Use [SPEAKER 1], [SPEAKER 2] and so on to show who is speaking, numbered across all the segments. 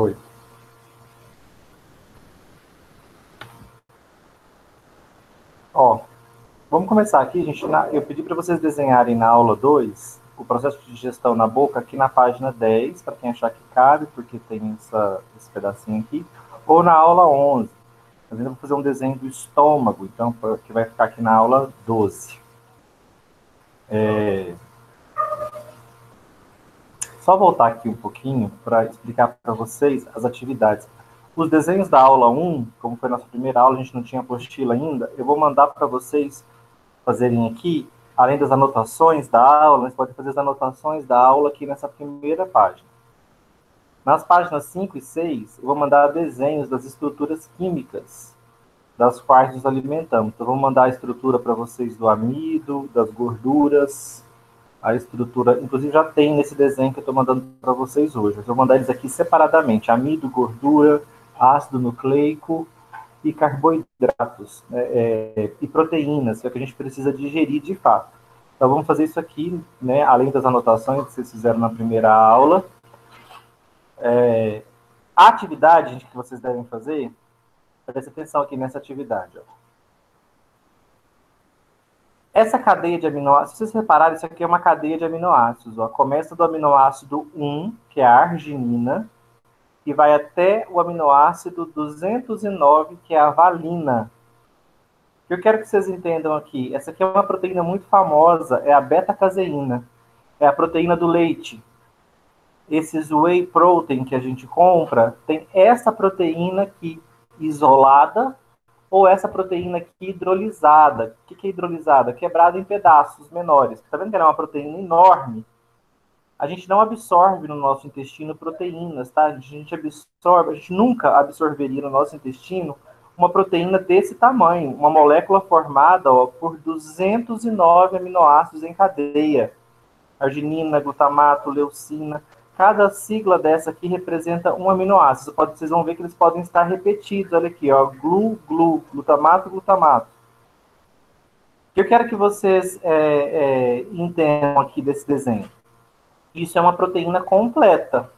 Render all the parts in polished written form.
[SPEAKER 1] Foi. Ó, vamos começar aqui, gente. Eu pedi para vocês desenharem na aula 2 o processo de digestão na boca aqui na página 10, para quem achar que cabe, porque tem esse pedacinho aqui, ou na aula 11. Mas ainda vou fazer um desenho do estômago, então, que vai ficar aqui na aula 12. Só voltar aqui um pouquinho para explicar para vocês as atividades. Os desenhos da aula 1, como foi a nossa primeira aula, a gente não tinha apostila ainda, eu vou mandar para vocês fazerem aqui, além das anotações da aula, vocês podem fazer as anotações da aula aqui nessa primeira página. Nas páginas 5 e 6, eu vou mandar desenhos das estruturas químicas das quais nos alimentamos. Então, eu vou mandar a estrutura para vocês do amido, das gorduras, a estrutura, inclusive já tem nesse desenho que eu estou mandando para vocês hoje. Eu vou mandar eles aqui separadamente: amido, gordura, ácido nucleico e carboidratos, né, e proteínas, que é o que a gente precisa digerir de fato. Então vamos fazer isso aqui, né, além das anotações que vocês fizeram na primeira aula. A atividade que vocês devem fazer, preste atenção aqui nessa atividade. Ó. Essa cadeia de aminoácidos, se vocês repararem, isso aqui é uma cadeia de aminoácidos. Ó. Começa do aminoácido 1, que é a arginina, e vai até o aminoácido 209, que é a valina. O que eu quero que vocês entendam aqui, essa aqui é uma proteína muito famosa, é a beta-caseína, é a proteína do leite. Esses whey protein que a gente compra, tem essa proteína aqui isolada, ou essa proteína aqui hidrolisada. O que é hidrolisada? Quebrada em pedaços menores. Está vendo que ela é uma proteína enorme? A gente não absorve no nosso intestino proteínas, tá? A gente nunca absorveria no nosso intestino uma proteína desse tamanho, uma molécula formada por 209 aminoácidos em cadeia. Arginina, glutamato, leucina. Cada sigla dessa aqui representa um aminoácido. Vocês vão ver que eles podem estar repetidos. Olha aqui, ó, glu, glutamato, glutamato. O que eu quero que vocês entendam aqui desse desenho. Isso é uma proteína completa,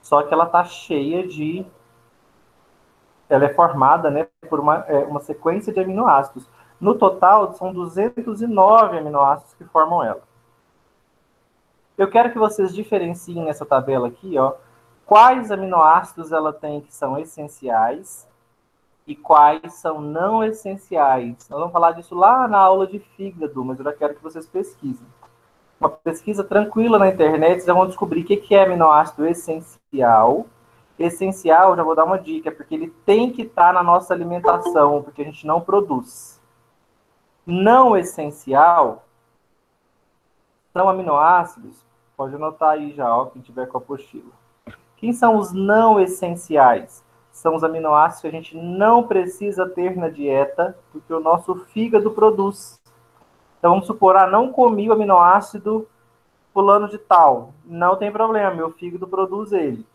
[SPEAKER 1] só que ela está cheia de... Ela é formada, né, por uma sequência de aminoácidos. No total, são 209 aminoácidos que formam ela. Eu quero que vocês diferenciem nessa tabela aqui, ó, quais aminoácidos ela tem que são essenciais e quais são não essenciais. Nós vamos falar disso lá na aula de fígado, mas eu já quero que vocês pesquisem. Uma pesquisa tranquila na internet, vocês vão descobrir o que é aminoácido essencial. Essencial, já vou dar uma dica, porque ele tem que estar na nossa alimentação, porque a gente não produz. Não essencial são aminoácidos, pode anotar aí já, ó, quem tiver com a apostila. Quem são os não essenciais? São os aminoácidos que a gente não precisa ter na dieta, porque o nosso fígado produz. Então, vamos supor, não comi o aminoácido fulano de tal. Não tem problema, meu fígado produz ele.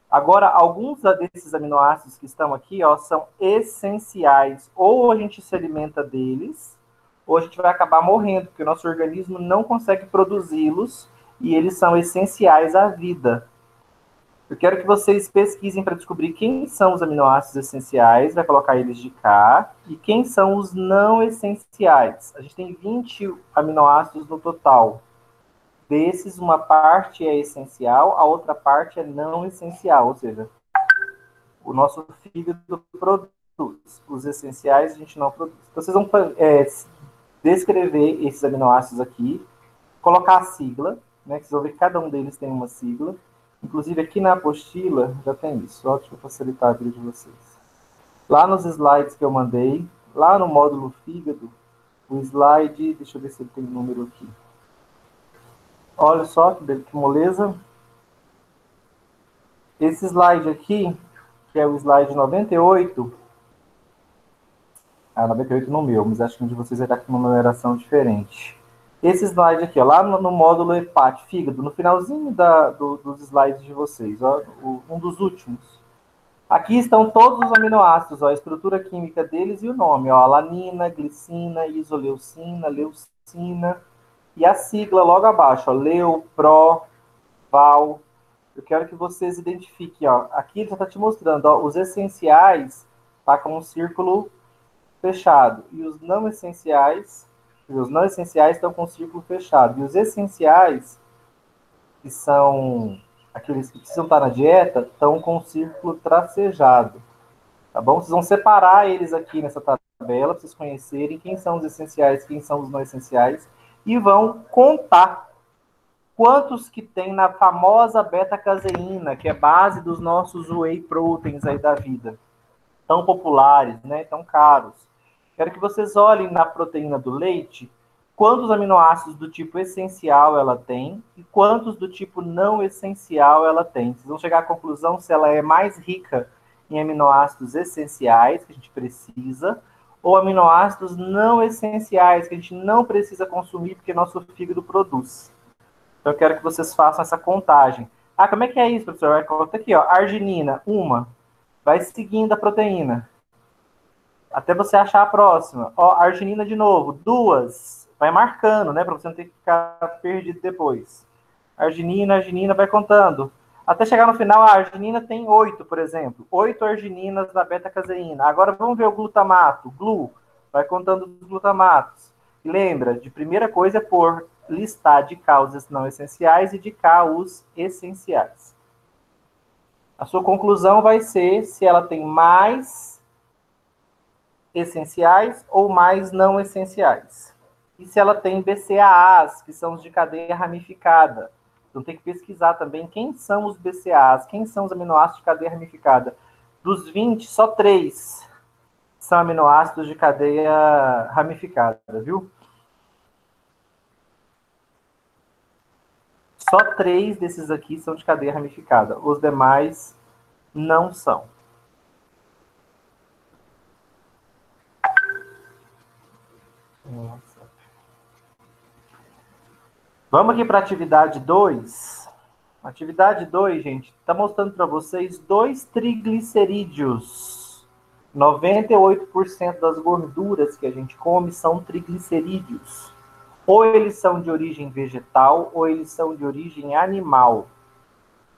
[SPEAKER 1] Agora, alguns desses aminoácidos que estão aqui, ó, são essenciais. Ou a gente se alimenta deles, ou a gente vai acabar morrendo, porque o nosso organismo não consegue produzi-los e eles são essenciais à vida. Eu quero que vocês pesquisem para descobrir quem são os aminoácidos essenciais, vai colocar eles de cá, e quem são os não essenciais. A gente tem 20 aminoácidos no total. Desses, uma parte é essencial, a outra parte é não essencial, ou seja, o nosso fígado produz. Os essenciais a gente não produz. Então, vocês vão descrever esses aminoácidos aqui, colocar a sigla, né, que vocês vão ver que cada um deles tem uma sigla. Inclusive, aqui na apostila já tem isso. Ó, deixa eu facilitar a vida de vocês. Lá nos slides que eu mandei, lá no módulo fígado, o slide, deixa eu ver se ele tem número aqui. Olha só que moleza. Esse slide aqui, que é o slide 98, 98 no meu, mas acho que um de vocês vai estar com uma numeração diferente. Esse slide aqui, ó, lá no módulo hepático, fígado, no finalzinho dos slides de vocês, ó, um dos últimos. Aqui estão todos os aminoácidos, ó, a estrutura química deles e o nome, ó, alanina, glicina, isoleucina, leucina, e a sigla logo abaixo, ó, leu, pro, val. eu quero que vocês identifiquem, ó, aqui ele já está te mostrando, ó, os essenciais tá com um círculo fechado, e os não essenciais estão com um círculo fechado, e os essenciais, que são aqueles que precisam estar na dieta, estão com um círculo tracejado, tá bom? Vocês vão separar eles aqui nessa tabela, para vocês conhecerem quem são os essenciais, quem são os não essenciais, e vão contar quantos que tem na famosa beta-caseína, que é base dos nossos whey proteins aí da vida, tão populares, né, tão caros. Quero que vocês olhem na proteína do leite, quantos aminoácidos do tipo essencial ela tem e quantos do tipo não essencial ela tem. Vocês vão chegar à conclusão se ela é mais rica em aminoácidos essenciais, que a gente precisa, ou aminoácidos não essenciais, que a gente não precisa consumir porque nosso fígado produz. Então, eu quero que vocês façam essa contagem. Ah, como é que é isso, professor? Vai contar aqui, ó. Arginina, uma. Vai seguindo a proteína. Até você achar a próxima. Ó, arginina de novo, duas. Vai marcando, né? Para você não ter que ficar perdido depois. Arginina, vai contando. Até chegar no final, a arginina tem 8, por exemplo. 8 argininas da beta-caseína. Agora vamos ver o glutamato. Glu. Vai contando os glutamatos. E lembra, de primeira coisa é por listar de cá os não essenciais e de cá os essenciais. A sua conclusão vai ser se ela tem mais essenciais ou mais não essenciais. E se ela tem BCAAs, que são os de cadeia ramificada. Então tem que pesquisar também quem são os BCAAs, quem são os aminoácidos de cadeia ramificada. Dos 20, só 3 são aminoácidos de cadeia ramificada, viu? Só 3 desses aqui são de cadeia ramificada. Os demais não são. Nossa. Vamos aqui para a atividade 2. Atividade 2, gente, está mostrando para vocês 2 triglicerídeos. 98% das gorduras que a gente come são triglicerídeos. Ou eles são de origem vegetal, ou eles são de origem animal.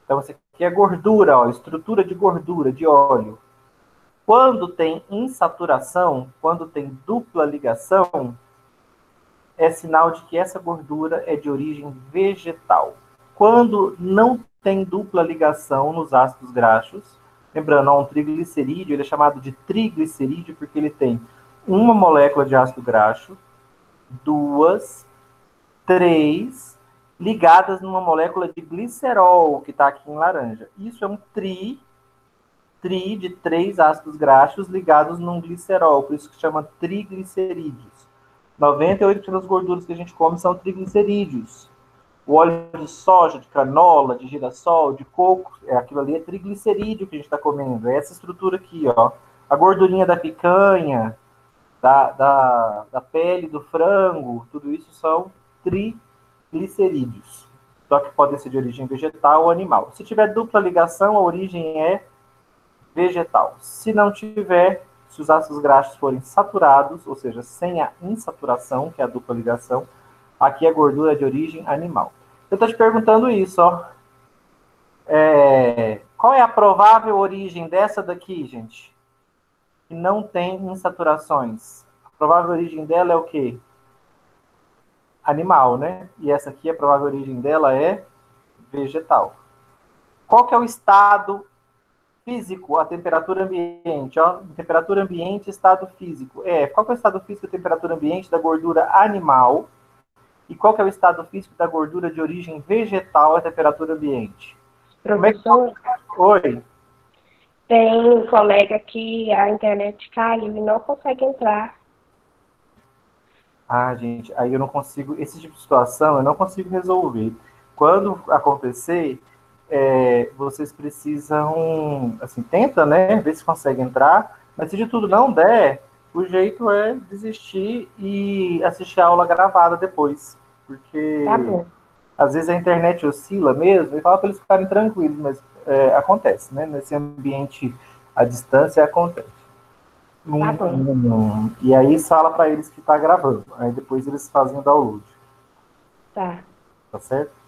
[SPEAKER 1] Então, isso aqui é gordura, ó, estrutura de gordura, de óleo. Quando tem insaturação, quando tem dupla ligação, é sinal de que essa gordura é de origem vegetal. Quando não tem dupla ligação nos ácidos graxos, lembrando, ó, um triglicerídeo, ele é chamado de triglicerídeo porque ele tem uma molécula de ácido graxo, 2, 3 ligadas numa molécula de glicerol, que está aqui em laranja. Isso é um tri de 3 ácidos graxos ligados num glicerol, por isso que chama triglicerídeos. 98% das gorduras que a gente come são triglicerídeos. O óleo de soja, de canola, de girassol, de coco, aquilo ali é triglicerídeo que a gente está comendo. É essa estrutura aqui, ó. A gordurinha da picanha, da pele do frango, tudo isso são triglicerídeos. Só que podem ser de origem vegetal ou animal. Se tiver dupla ligação, a origem é vegetal. Se não tiver, se os ácidos graxos forem saturados, ou seja, sem a insaturação, que é a dupla ligação, aqui é gordura de origem animal. Eu estou te perguntando isso, ó. Qual é a provável origem dessa daqui, gente? Que não tem insaturações. A provável origem dela é o quê? Animal, né? E essa aqui, a provável origem dela é vegetal. Qual que é o estado físico, a temperatura ambiente, ó, temperatura ambiente, estado físico. Qual que é o estado físico e temperatura ambiente da gordura animal? E qual que é o estado físico da gordura de origem vegetal a temperatura ambiente?
[SPEAKER 2] Professor,
[SPEAKER 1] Oi.
[SPEAKER 2] tem um colega que a internet caiu e não consegue entrar.
[SPEAKER 1] Ah, gente, aí eu não consigo, esse tipo de situação eu não consigo resolver. Quando acontecer, vocês precisam, assim, tenta, né, ver se consegue entrar, mas se de tudo não der, o jeito é desistir e assistir a aula gravada depois, porque
[SPEAKER 2] Tá bom.
[SPEAKER 1] às vezes a internet oscila mesmo, e fala para eles ficarem tranquilos, mas acontece, né, nesse ambiente à distância acontece.
[SPEAKER 2] Tá bom.
[SPEAKER 1] E aí fala para eles que está gravando, aí depois eles fazem o download.
[SPEAKER 2] Tá.
[SPEAKER 1] Tá certo?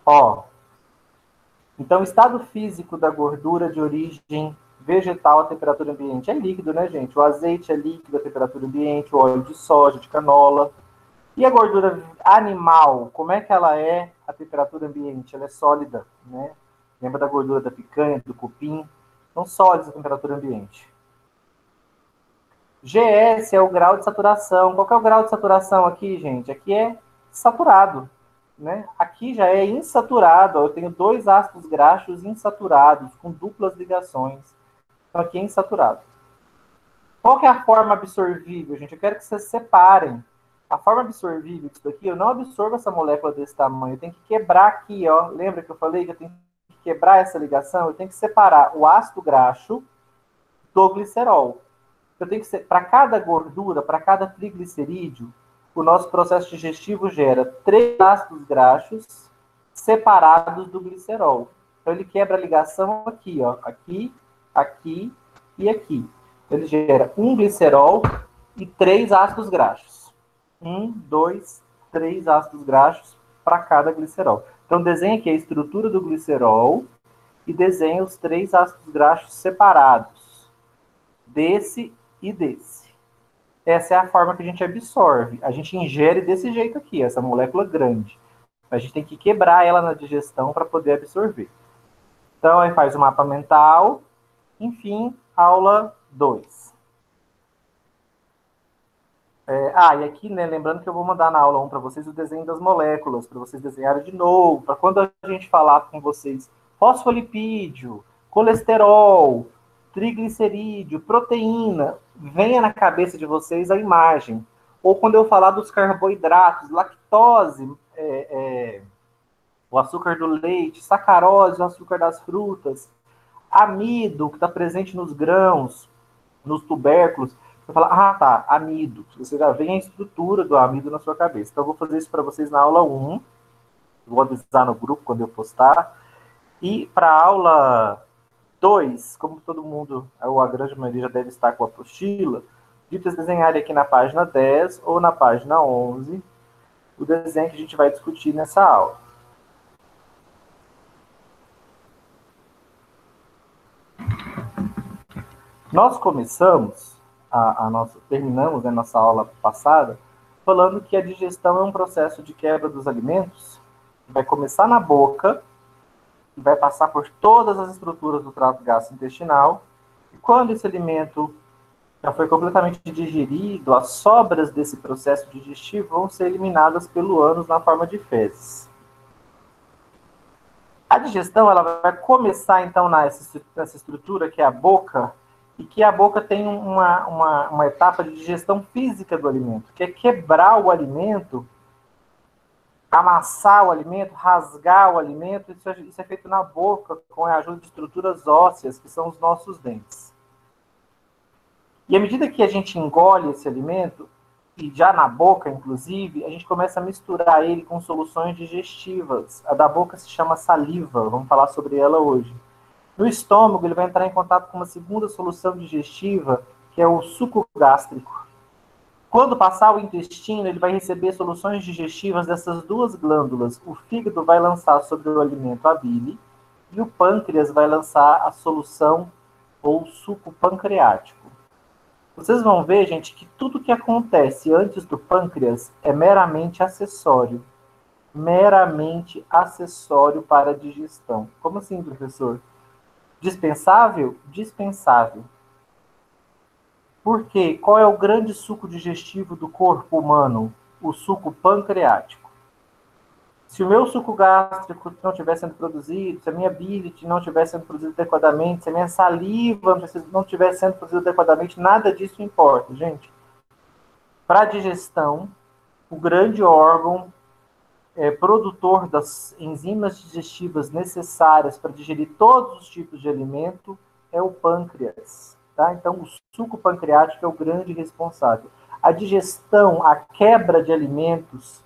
[SPEAKER 1] Ó, então, o estado físico da gordura de origem vegetal à temperatura ambiente é líquido, né, gente? O azeite é líquido à temperatura ambiente, o óleo de soja, de canola. E a gordura animal, como é que ela é à temperatura ambiente? Ela é sólida, né? Lembra da gordura da picanha, do cupim? São sólidos à temperatura ambiente. GS é o grau de saturação. Qual que é o grau de saturação aqui, gente? Aqui é saturado, né? Aqui já é insaturado. Eu tenho 2 ácidos graxos insaturados, com duplas ligações. Então aqui é insaturado. Qual que é a forma absorvível, gente? Eu quero que vocês separem. A forma absorvível disso daqui, eu não absorvo essa molécula desse tamanho. Eu tenho que quebrar aqui, ó. Lembra que eu falei que eu tenho que quebrar essa ligação? Eu tenho que separar o ácido graxo do glicerol. Eu tenho que, para cada gordura, para cada triglicerídeo, o nosso processo digestivo gera 3 ácidos graxos separados do glicerol. Então ele quebra a ligação aqui, ó, aqui, aqui e aqui. Ele gera 1 glicerol e 3 ácidos graxos. 1, 2, 3 ácidos graxos para cada glicerol. Então desenha aqui a estrutura do glicerol e desenha os 3 ácidos graxos separados. Desse e desse. Essa é a forma que a gente absorve. A gente ingere desse jeito aqui, essa molécula grande. A gente tem que quebrar ela na digestão para poder absorver. Então, aí faz o mapa mental. Enfim, aula 2. E aqui, né, lembrando que eu vou mandar na aula 1 para vocês o desenho das moléculas, para vocês desenharem de novo, para quando a gente falar com vocês fosfolipídio, colesterol, triglicerídeo, proteína, venha na cabeça de vocês a imagem. Ou quando eu falar dos carboidratos, lactose, o açúcar do leite, sacarose, o açúcar das frutas, amido, que está presente nos grãos, nos tubérculos, você fala, tá, amido. Você já vê a estrutura do amido na sua cabeça. Então, eu vou fazer isso para vocês na aula 1. Vou avisar no grupo quando eu postar. E para a aula 2, como todo mundo, ou a grande maioria já deve estar com a apostila, de vocês desenharem aqui na página 10 ou na página 11 o desenho que a gente vai discutir nessa aula. Nós começamos, terminamos a nossa aula passada, falando que a digestão é um processo de quebra dos alimentos, que vai começar na boca, que vai passar por todas as estruturas do trato gastrointestinal, e quando esse alimento já foi completamente digerido, as sobras desse processo digestivo vão ser eliminadas pelo ânus na forma de fezes. A digestão ela vai começar, então, nessa estrutura que é a boca, e que a boca tem uma etapa de digestão física do alimento, que é quebrar o alimento, amassar o alimento, rasgar o alimento. Isso é feito na boca com a ajuda de estruturas ósseas, que são os nossos dentes. E à medida que a gente engole esse alimento, e já na boca, inclusive, a gente começa a misturar ele com soluções digestivas. A da boca se chama saliva, vamos falar sobre ela hoje. No estômago, ele vai entrar em contato com uma segunda solução digestiva, que é o suco gástrico. Quando passar o intestino, ele vai receber soluções digestivas dessas 2 glândulas. O fígado vai lançar sobre o alimento a bile, e o pâncreas vai lançar a solução ou suco pancreático. Vocês vão ver, gente, que tudo que acontece antes do pâncreas é meramente acessório. Meramente acessório para a digestão. Como assim, professor? Dispensável? Dispensável. Por quê? Qual é o grande suco digestivo do corpo humano? O suco pancreático. Se o meu suco gástrico não estiver sendo produzido, se a minha bile não estiver sendo produzida adequadamente, se a minha saliva não estiver sendo produzida adequadamente, nada disso importa, gente. Para a digestão, o grande órgão produtor das enzimas digestivas necessárias para digerir todos os tipos de alimento é o pâncreas. Tá? Então, o suco pancreático é o grande responsável. A digestão, a quebra de alimentos,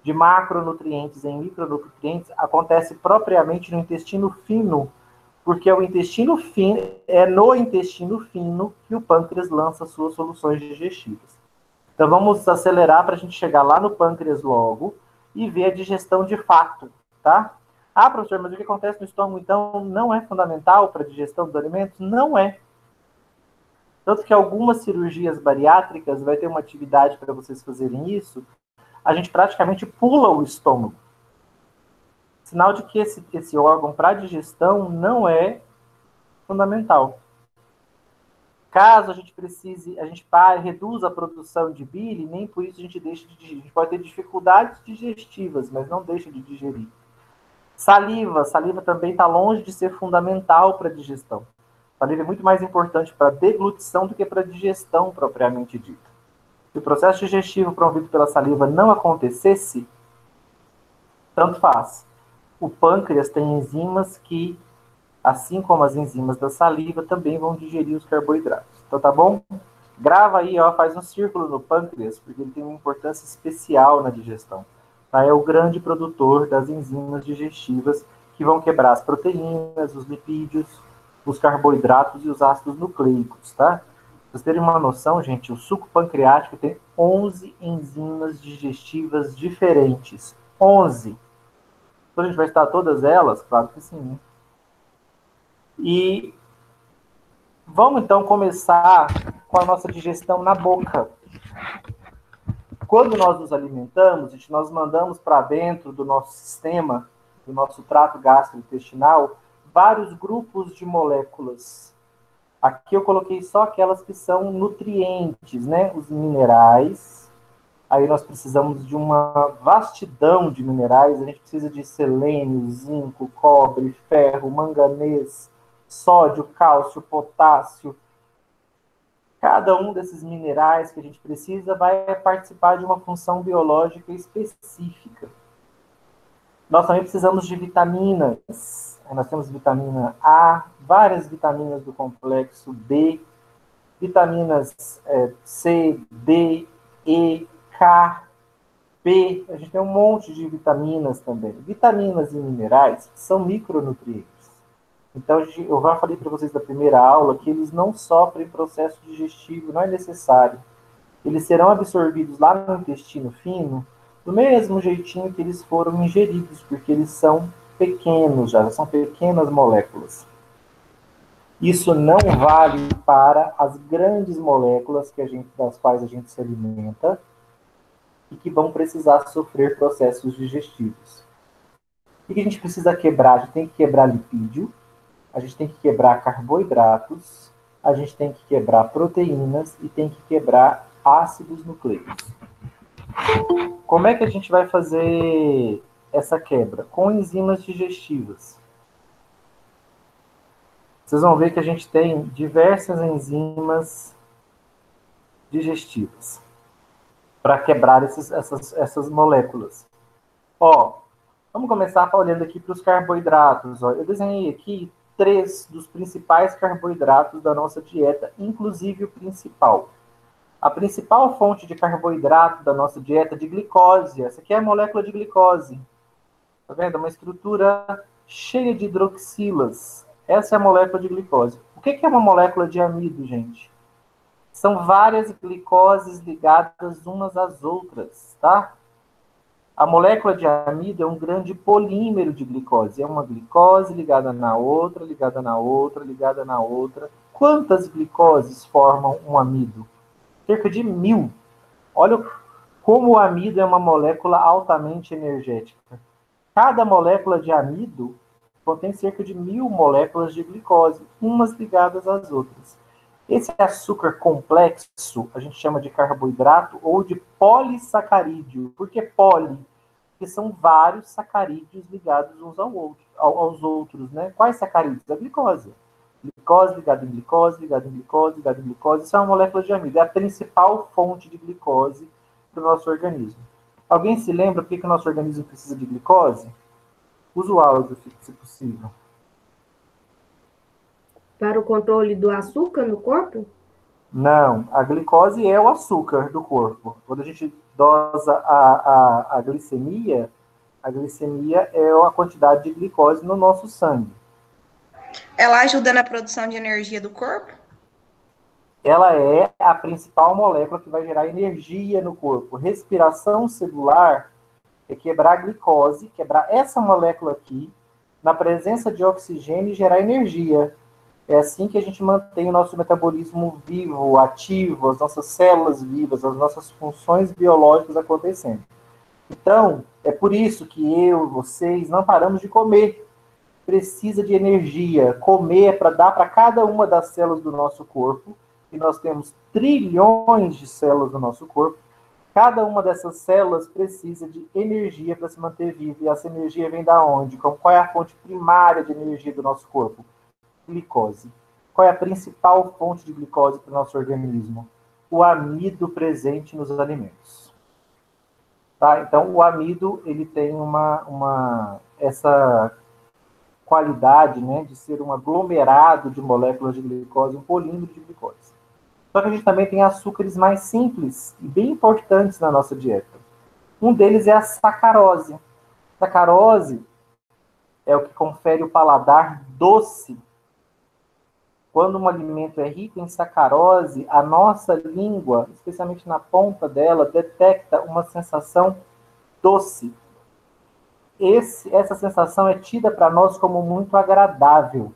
[SPEAKER 1] de macronutrientes em micronutrientes, acontece propriamente no intestino fino, porque é no intestino fino que o pâncreas lança suas soluções digestivas. Então, vamos acelerar para a gente chegar lá no pâncreas logo. e ver a digestão de fato, tá? Ah, professor, mas o que acontece no estômago, então, não é fundamental para a digestão dos alimentos? Não é. Tanto que algumas cirurgias bariátricas vai ter uma atividade para vocês fazerem isso, a gente praticamente pula o estômago. Sinal de que esse órgão para digestão não é fundamental. Caso a gente precise, a gente reduza a produção de bile, nem por isso a gente deixa de digerir. A gente pode ter dificuldades digestivas, mas não deixa de digerir. Saliva também está longe de ser fundamental para a digestão. Saliva é muito mais importante para a deglutição do que para a digestão propriamente dita. Se o processo digestivo promovido pela saliva não acontecesse, tanto faz. O pâncreas tem enzimas que, assim como as enzimas da saliva, também vão digerir os carboidratos. Então, tá bom? Grava aí, ó, faz um círculo no pâncreas, porque ele tem uma importância especial na digestão. Tá? É o grande produtor das enzimas digestivas que vão quebrar as proteínas, os lipídios, os carboidratos e os ácidos nucleicos, tá? Pra vocês terem uma noção, gente, o suco pancreático tem 11 enzimas digestivas diferentes. 11. Então, a gente vai estudar todas elas? Claro que sim, né? E vamos, então, começar com a nossa digestão na boca. Quando nós nos alimentamos, gente, nós mandamos para dentro do nosso sistema, do nosso trato gastrointestinal, vários grupos de moléculas. Aqui eu coloquei só aquelas que são nutrientes, né? Os minerais. Aí nós precisamos de uma vastidão de minerais. A gente precisa de selênio, zinco, cobre, ferro, manganês, sódio, cálcio, potássio. Cada um desses minerais que a gente precisa vai participar de uma função biológica específica. Nós também precisamos de vitaminas. Nós temos vitamina A, várias vitaminas do complexo B, vitaminas C, D, E, K, P. A gente tem um monte de vitaminas também. Vitaminas e minerais são micronutrientes. Então, eu já falei para vocês da primeira aula que eles não sofrem processo digestivo, não é necessário. Eles serão absorvidos lá no intestino fino do mesmo jeitinho que eles foram ingeridos, porque eles são pequenos já são pequenas moléculas. Isso não vale para as grandes moléculas das quais a gente se alimenta e que vão precisar sofrer processos digestivos. O que a gente precisa quebrar? A gente tem que quebrar lipídio, a gente tem que quebrar carboidratos, a gente tem que quebrar proteínas e tem que quebrar ácidos nucleicos. Como é que a gente vai fazer essa quebra? Com enzimas digestivas. Vocês vão ver que a gente tem diversas enzimas digestivas para quebrar essas moléculas. Ó, vamos começar olhando aqui para os carboidratos. Ó. Eu desenhei aqui 3 dos principais carboidratos da nossa dieta, inclusive o principal. A principal fonte de carboidrato da nossa dieta é de glicose. Essa aqui é a molécula de glicose. Tá vendo? Uma estrutura cheia de hidroxilas. Essa é a molécula de glicose. O que é uma molécula de amido, gente? São várias glicoses ligadas umas às outras, tá? A molécula de amido é um grande polímero de glicose. É uma glicose ligada na outra, ligada na outra, ligada na outra. Quantas glicoses formam um amido? Cerca de 1000. Olha como o amido é uma molécula altamente energética. Cada molécula de amido contém cerca de 1000 moléculas de glicose, umas ligadas às outras. Esse açúcar complexo a gente chama de carboidrato ou de polissacarídeo. Por que poli? Porque são vários sacarídeos ligados uns aos outros, né? Quais sacarídeos? A glicose. Glicose ligada em glicose, ligada em glicose, ligada em glicose. Isso é uma molécula de amido. É a principal fonte de glicose para o nosso organismo. Alguém se lembra por que o nosso organismo precisa de glicose? Usa o áudio, se possível.
[SPEAKER 2] Para o controle do açúcar no corpo?
[SPEAKER 1] Não, a glicose é o açúcar do corpo. Quando a gente dosa a glicemia é a quantidade de glicose no nosso sangue.
[SPEAKER 3] Ela ajuda na produção de energia do corpo?
[SPEAKER 1] Ela é a principal molécula que vai gerar energia no corpo. Respiração celular É quebrar a glicose, quebrar essa molécula aqui, na presença de oxigênio e gerar energia. É assim que a gente mantém o nosso metabolismo vivo, ativo, as nossas células vivas, as nossas funções biológicas acontecendo. Então, é por isso que eu, vocês, não paramos de comer. Precisa de energia. Comer é para dar para cada uma das células do nosso corpo, e nós temos trilhões de células no nosso corpo. Cada uma dessas células precisa de energia para se manter viva. E essa energia vem da onde? Qual é a fonte primária de energia do nosso corpo? Glicose. Qual é a principal fonte de glicose para o nosso organismo? O amido presente nos alimentos. Tá? Então, o amido ele tem essa qualidade, né, de ser um aglomerado de moléculas de glicose, um polímero de glicose. Só que a gente também tem açúcares mais simples e bem importantes na nossa dieta. Um deles é a sacarose. Sacarose é o que confere o paladar doce. Quando um alimento é rico em sacarose, a nossa língua, especialmente na ponta dela, detecta uma sensação doce. Essa sensação é tida para nós como muito agradável.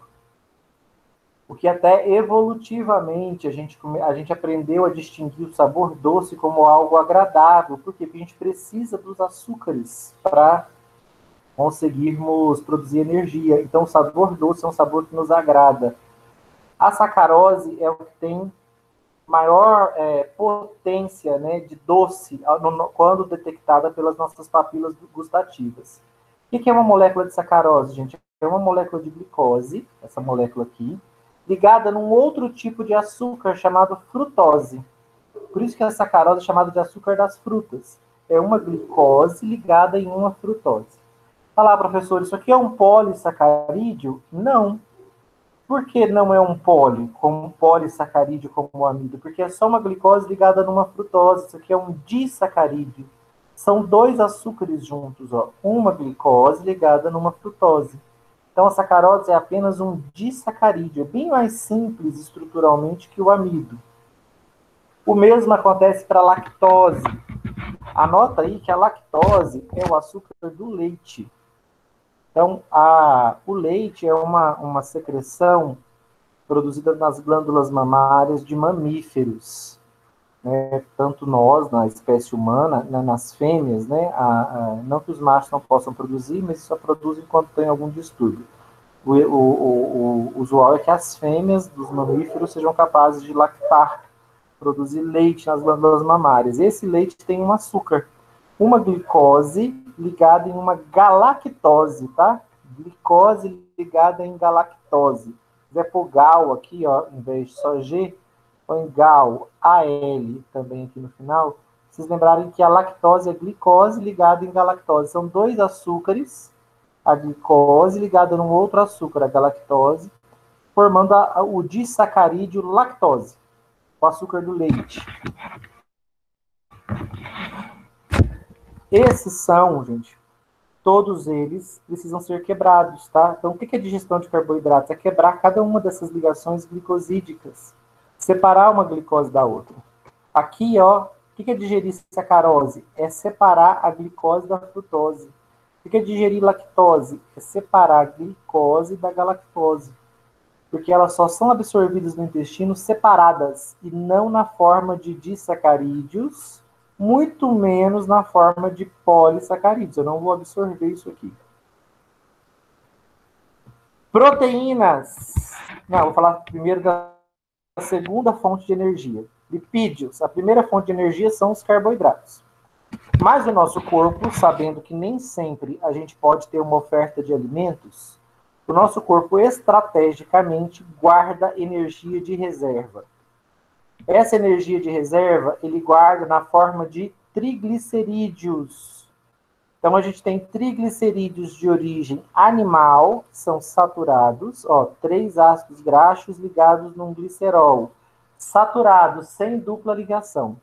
[SPEAKER 1] Porque até evolutivamente a gente aprendeu a distinguir o sabor doce como algo agradável. Por quê? Porque a gente precisa dos açúcares para conseguirmos produzir energia. Então o sabor doce é um sabor que nos agrada. A sacarose é o que tem maior potência, né, de doce quando detectada pelas nossas papilas gustativas. O que é uma molécula de sacarose, gente? É uma molécula de glicose, essa molécula aqui, ligada num outro tipo de açúcar chamado frutose. Por isso que a sacarose é chamada de açúcar das frutas. É uma glicose ligada em uma frutose. Fala, professor, isso aqui é um polissacarídeo? Não. Por que não é um como um polissacarídeo como o amido? Porque é só uma glicose ligada numa frutose. Isso aqui é um disacarídeo. São dois açúcares juntos, ó. Uma glicose ligada numa frutose. Então a sacarose é apenas um disacarídeo. É bem mais simples estruturalmente que o amido. O mesmo acontece para a lactose. Anota aí que a lactose é o açúcar do leite. Então, o leite é uma secreção produzida nas glândulas mamárias de mamíferos. Né? Tanto nós, na espécie humana, né, nas fêmeas, né, não que os machos não possam produzir, mas só produzem quando tem algum distúrbio. O usual é que as fêmeas dos mamíferos sejam capazes de lactar, produzir leite nas glândulas mamárias. Esse leite tem um açúcar, uma glicose ligada em uma galactose, tá? Glicose ligada em galactose. Se quiser pôr gal aqui, ó, em vez de só G, põe gal, AL também aqui no final. Vocês lembrarem que a lactose é glicose ligada em galactose. São dois açúcares, a glicose ligada num outro açúcar, a galactose, formando o disacarídeo lactose, o açúcar do leite. Esses são, gente, todos eles precisam ser quebrados, tá? Então, o que é digestão de carboidratos? É quebrar cada uma dessas ligações glicosídicas, separar uma glicose da outra. Aqui, ó, o que é digerir sacarose? É separar a glicose da frutose. O que é digerir lactose? É separar a glicose da galactose. Porque elas só são absorvidas no intestino separadas, e não na forma de disacarídeos, muito menos na forma de polissacarídeos. Eu não vou absorver isso aqui. Proteínas. Não, vou falar primeiro da segunda fonte de energia. Lipídios. A primeira fonte de energia são os carboidratos. Mas o nosso corpo, sabendo que nem sempre a gente pode ter uma oferta de alimentos, o nosso corpo estrategicamente guarda energia de reserva. Essa energia de reserva, ele guarda na forma de triglicerídeos. Então, a gente tem triglicerídeos de origem animal, que são saturados, ó, 3 ácidos graxos ligados num glicerol, saturados, sem dupla ligação.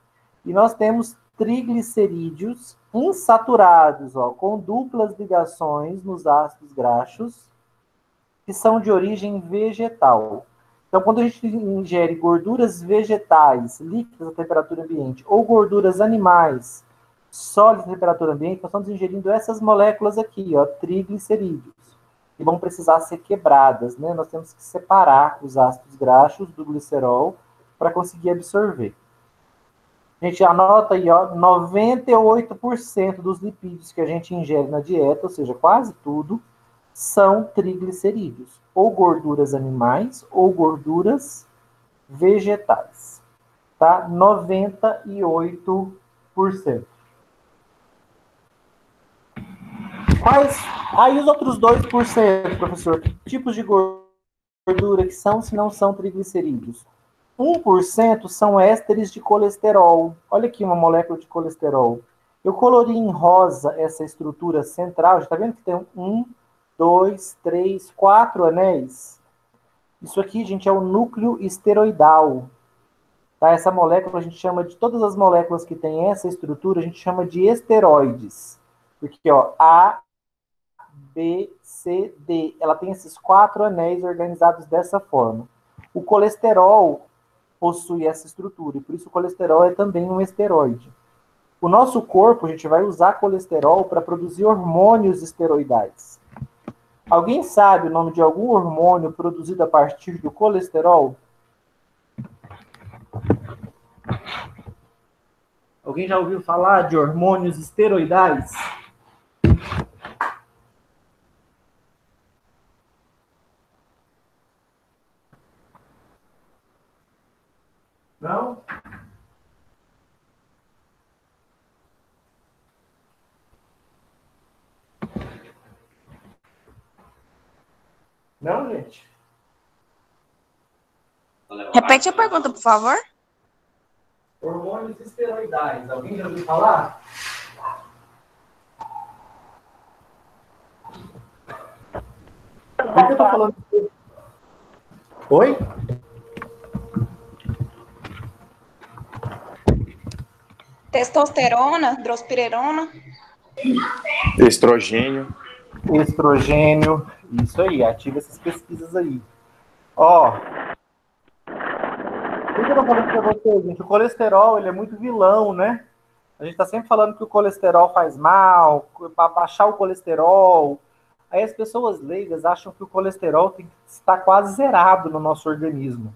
[SPEAKER 1] E nós temos triglicerídeos insaturados, ó, com duplas ligações nos ácidos graxos, que são de origem vegetal. Então, quando a gente ingere gorduras vegetais líquidas à temperatura ambiente ou gorduras animais sólidos em temperatura ambiente, nós estamos ingerindo essas moléculas aqui, ó, triglicerídeos, que vão precisar ser quebradas, né? Nós temos que separar os ácidos graxos do glicerol para conseguir absorver. A gente anota aí, ó, 98% dos lipídios que a gente ingere na dieta, ou seja, quase tudo, são triglicerídeos, ou gorduras animais, ou gorduras vegetais. Tá? 98%. Quais? Aí os outros 2%, professor, que tipos de gordura que são, se não são triglicerídeos? 1% são ésteres de colesterol. Olha aqui uma molécula de colesterol. Eu colori em rosa essa estrutura central. Está vendo que tem 1, 2, 3, 4 anéis? Isso aqui, gente, é o núcleo esteroidal. Tá? Essa molécula a gente chama de... Todas as moléculas que têm essa estrutura, a gente chama de esteroides. Porque, ó, A, B, C, D. Ela tem esses 4 anéis organizados dessa forma. O colesterol possui essa estrutura, e por isso o colesterol é também um esteroide. O nosso corpo, a gente vai usar colesterol para produzir hormônios esteroidais. Alguém sabe o nome de algum hormônio produzido a partir do colesterol? Alguém já ouviu falar de hormônios esteroidais? Não? Não, gente?
[SPEAKER 3] Repete a pergunta, por favor.
[SPEAKER 1] Hormônios esteroidais. Alguém já ouviu falar? Por que eu tô falando? Oi?
[SPEAKER 3] Testosterona, drospirerona.
[SPEAKER 4] Estrogênio.
[SPEAKER 1] Estrogênio. Isso aí, ativa essas pesquisas aí. Ó. O que eu tô falando pra vocês, gente? O colesterol, ele é muito vilão, né? A gente tá sempre falando que o colesterol faz mal, para baixar o colesterol. Aí as pessoas leigas acham que o colesterol tem que estar quase zerado no nosso organismo.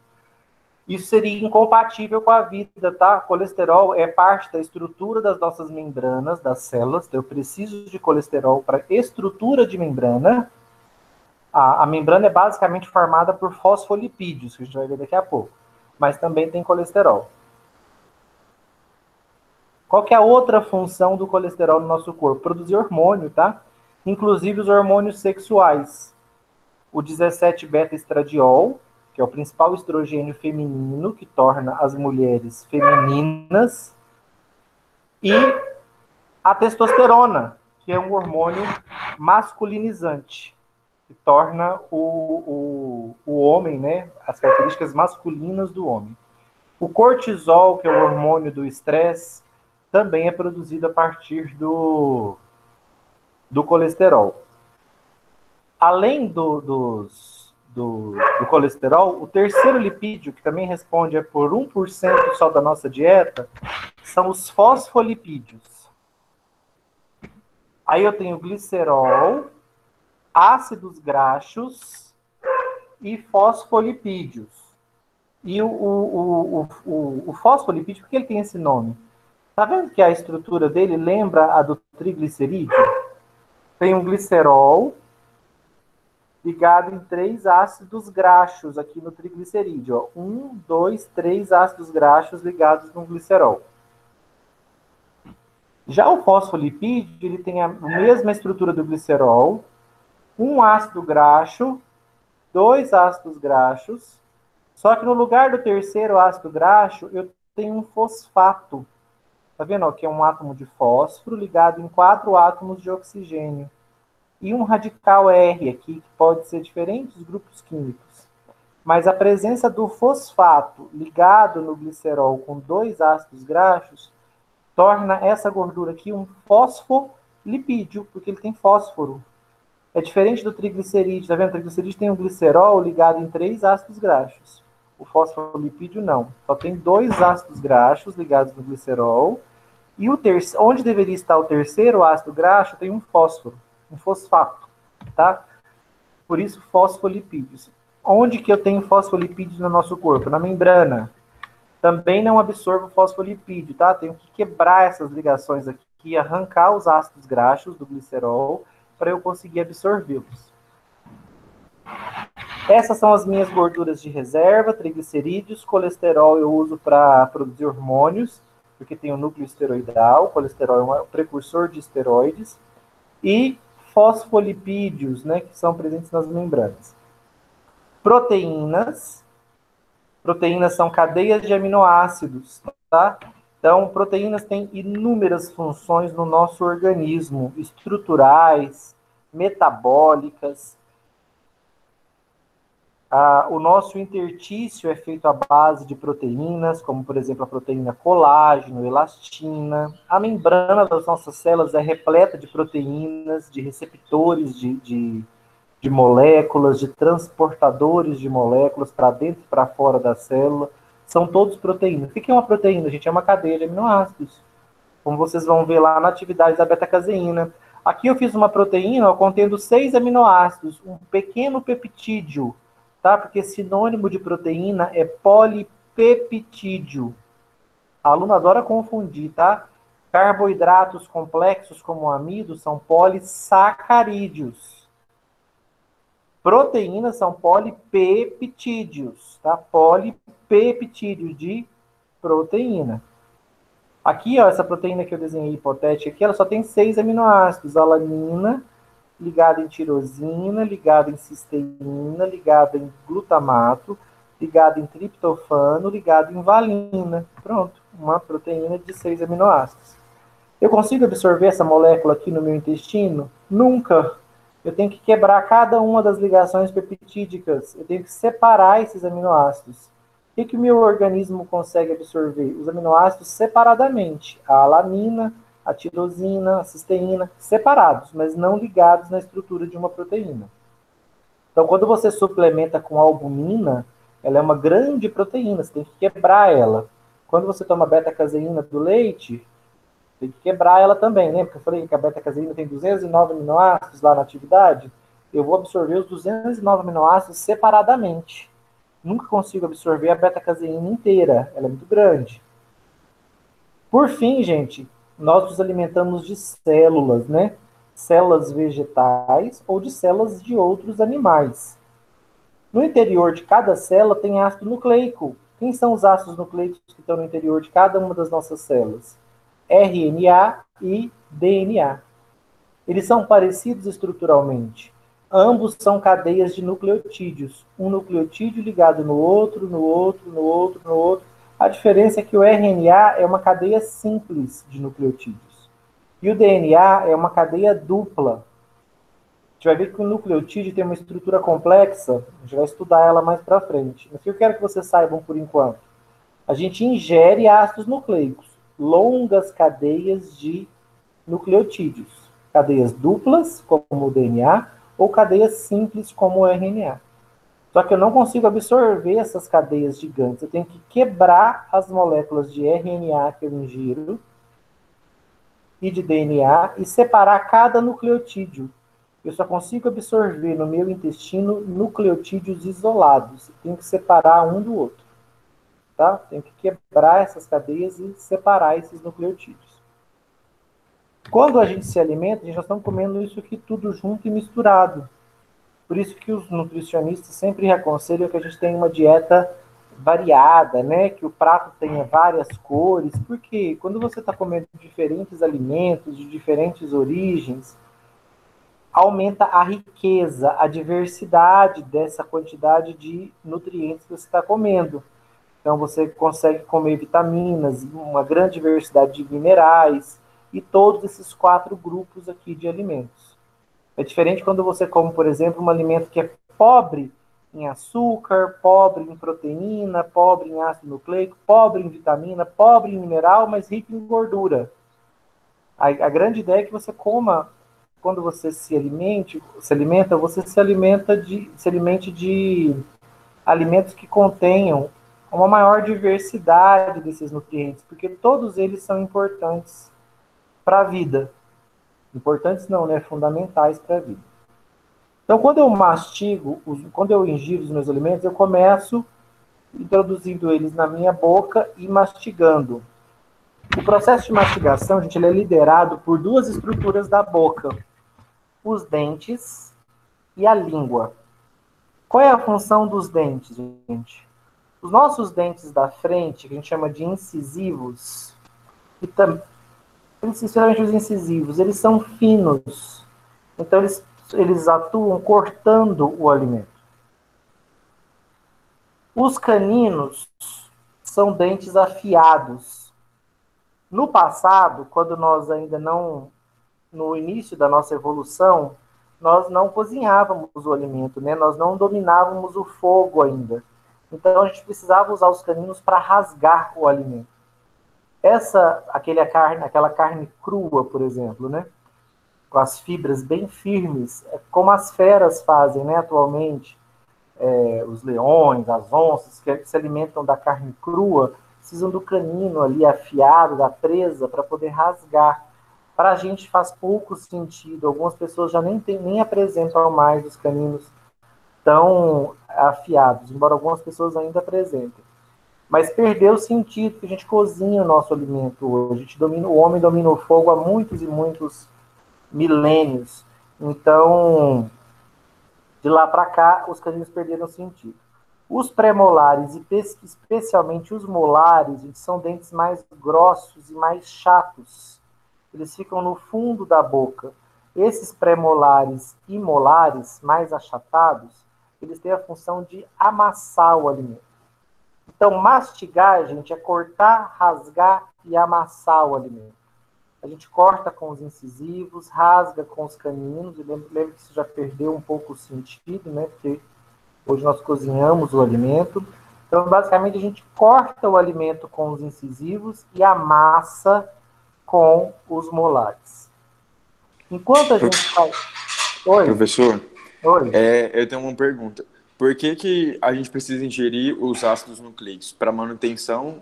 [SPEAKER 1] Isso seria incompatível com a vida, tá? Colesterol é parte da estrutura das nossas membranas, das células. Então, eu preciso de colesterol para estrutura de membrana. A membrana é basicamente formada por fosfolipídios, que a gente vai ver daqui a pouco. Mas também tem colesterol. Qual que é a outra função do colesterol no nosso corpo? Produzir hormônio, tá? Inclusive os hormônios sexuais. O 17-beta-estradiol, que é o principal estrogênio feminino, que torna as mulheres femininas, e a testosterona, que é um hormônio masculinizante, que torna o homem, né, as características masculinas do homem. O cortisol, que é o hormônio do estresse, também é produzido a partir do colesterol. Além do colesterol, o terceiro lipídio, que também responde por 1% só da nossa dieta, são os fosfolipídios. Aí eu tenho glicerol, ácidos graxos e fosfolipídios. E o fosfolipídio, por que ele tem esse nome? Tá vendo que a estrutura dele lembra a do triglicerídeo? Tem um glicerol ligado em 3 ácidos graxos aqui no triglicerídeo. Ó. 1, 2, 3 ácidos graxos ligados no glicerol. Já o fosfolipídio, ele tem a mesma estrutura do glicerol, um ácido graxo, 2 ácidos graxos, só que no lugar do terceiro ácido graxo, eu tenho um fosfato. Tá vendo? Ó, que é um átomo de fósforo ligado em 4 átomos de oxigênio. E um radical R aqui, que pode ser diferentes grupos químicos. Mas a presença do fosfato ligado no glicerol com 2 ácidos graxos torna essa gordura aqui um fosfolipídio, porque ele tem fósforo. É diferente do triglicerídeo, tá vendo? O triglicerídeo tem um glicerol ligado em 3 ácidos graxos. O fosfolipídio não. Só tem 2 ácidos graxos ligados no glicerol E onde deveria estar o terceiro ácido graxo tem um fósforo, um fosfato, tá? Por isso, fosfolipídios. Onde que eu tenho fosfolipídios no nosso corpo? Na membrana. Também não absorvo fosfolipídio, tá? Tenho que quebrar essas ligações aqui, arrancar os ácidos graxos do glicerol para eu conseguir absorvê-los. Essas são as minhas gorduras de reserva, triglicerídeos, colesterol eu uso para produzir hormônios, porque tem o núcleo esteroidal, o colesterol é um precursor de esteroides, e fosfolipídios, né, que são presentes nas membranas. Proteínas são cadeias de aminoácidos, tá? Então, proteínas têm inúmeras funções no nosso organismo, estruturais, metabólicas. O nosso intertício é feito à base de proteínas, como, por exemplo, a proteína colágeno, elastina. A membrana das nossas células é repleta de proteínas, de receptores de moléculas, de transportadores de moléculas para dentro e para fora da célula. São todos proteínas. O que é uma proteína, gente? É uma cadeia de aminoácidos. Como vocês vão ver lá na atividade da beta-caseína. Aqui eu fiz uma proteína contendo 6 aminoácidos, um pequeno peptídeo, tá? Porque sinônimo de proteína é polipeptídeo. A aluna adora confundir, tá? Carboidratos complexos como amido são polissacarídeos. Proteínas são polipeptídeos, tá? Polipeptídeos de proteína. Aqui, ó, essa proteína que eu desenhei hipotética aqui, ela só tem 6 aminoácidos. Alanina, ligada em tirosina, ligada em cisteína, ligada em glutamato, ligada em triptofano, ligada em valina. Pronto, uma proteína de 6 aminoácidos. Eu consigo absorver essa molécula aqui no meu intestino? Nunca. Eu tenho que quebrar cada uma das ligações peptídicas. Eu tenho que separar esses aminoácidos. O que o meu organismo consegue absorver? Os aminoácidos separadamente. A alanina, a tirosina, a cisteína, separados, mas não ligados na estrutura de uma proteína. Então, quando você suplementa com albumina, ela é uma grande proteína, você tem que quebrar ela. Quando você toma beta-caseína do leite, tem que quebrar ela também, né? Porque eu falei que a beta-caseína tem 209 aminoácidos lá na atividade. Eu vou absorver os 209 aminoácidos separadamente. Nunca consigo absorver a beta-caseína inteira. Ela é muito grande. Por fim, gente, nós nos alimentamos de células, né? Células vegetais ou de células de outros animais. No interior de cada célula tem ácido nucleico. Quem são os ácidos nucleicos que estão no interior de cada uma das nossas células? RNA e DNA. Eles são parecidos estruturalmente. Ambos são cadeias de nucleotídeos. Um nucleotídeo ligado no outro, no outro, no outro, no outro. A diferença é que o RNA é uma cadeia simples de nucleotídeos. E o DNA é uma cadeia dupla. A gente vai ver que o nucleotídeo tem uma estrutura complexa. A gente vai estudar ela mais para frente. Mas o que eu quero que vocês saibam por enquanto? A gente ingere ácidos nucleicos. Longas cadeias de nucleotídeos. Cadeias duplas, como o DNA, ou cadeias simples, como o RNA. Só que eu não consigo absorver essas cadeias gigantes. Eu tenho que quebrar as moléculas de RNA que eu ingiro e de DNA e separar cada nucleotídeo. Eu só consigo absorver no meu intestino nucleotídeos isolados. Eu tenho que separar um do outro. Tá? Tem que quebrar essas cadeias e separar esses nucleotídeos. Quando a gente se alimenta, a gente já está comendo isso aqui tudo junto e misturado. Por isso que os nutricionistas sempre aconselham que a gente tenha uma dieta variada, né? Que o prato tenha várias cores, porque quando você está comendo diferentes alimentos, de diferentes origens, aumenta a riqueza, a diversidade dessa quantidade de nutrientes que você está comendo. Então, você consegue comer vitaminas, uma grande diversidade de minerais e todos esses 4 grupos aqui de alimentos. É diferente quando você come, por exemplo, um alimento que é pobre em açúcar, pobre em proteína, pobre em ácido nucleico, pobre em vitamina, pobre em mineral, mas rico em gordura. A grande ideia é que você coma, quando você se alimente, você se alimente de alimentos que contenham uma maior diversidade desses nutrientes, porque todos eles são importantes para a vida. Importantes não, né? Fundamentais para a vida. Então, quando eu mastigo, quando eu ingiro os meus alimentos, eu começo introduzindo eles na minha boca e mastigando. O processo de mastigação, gente, ele é liderado por duas estruturas da boca: os dentes e a língua. Qual é a função dos dentes, gente? Os nossos dentes da frente, que a gente chama de incisivos, e principalmente os incisivos, eles são finos. Então, eles atuam cortando o alimento. Os caninos são dentes afiados. No passado, quando nós ainda não, no início da nossa evolução, nós não cozinhávamos o alimento, né? Nós não dominávamos o fogo ainda. Então a gente precisava usar os caninos para rasgar o alimento. Aquela carne crua, por exemplo, né? Com as fibras bem firmes, como as feras fazem, né? Atualmente, os leões, as onças, que se alimentam da carne crua, precisam do canino ali afiado, da presa, para poder rasgar. Para a gente faz pouco sentido. Algumas pessoas já nem apresentam mais os caninos tão afiados, embora algumas pessoas ainda apresentem. Mas perdeu o sentido, que a gente cozinha o nosso alimento hoje. O homem domina o fogo há muitos e muitos milênios. Então, de lá para cá, os caninos perderam sentido. Os pré-molares, e especialmente os molares, são dentes mais grossos e mais chatos. Eles ficam no fundo da boca. Esses pré-molares e molares, mais achatados, eles têm a função de amassar o alimento. Então, mastigar, gente, é cortar, rasgar e amassar o alimento. A gente corta com os incisivos, rasga com os caninos, e lembro que isso já perdeu um pouco o sentido, né? Porque hoje nós cozinhamos o alimento. Então, basicamente, a gente corta o alimento com os incisivos e amassa com os molares. Enquanto a gente faz... Oi?
[SPEAKER 4] Professor,
[SPEAKER 1] Oi?
[SPEAKER 4] eu tenho uma pergunta. Por que a gente precisa ingerir os ácidos nucleicos? Para manutenção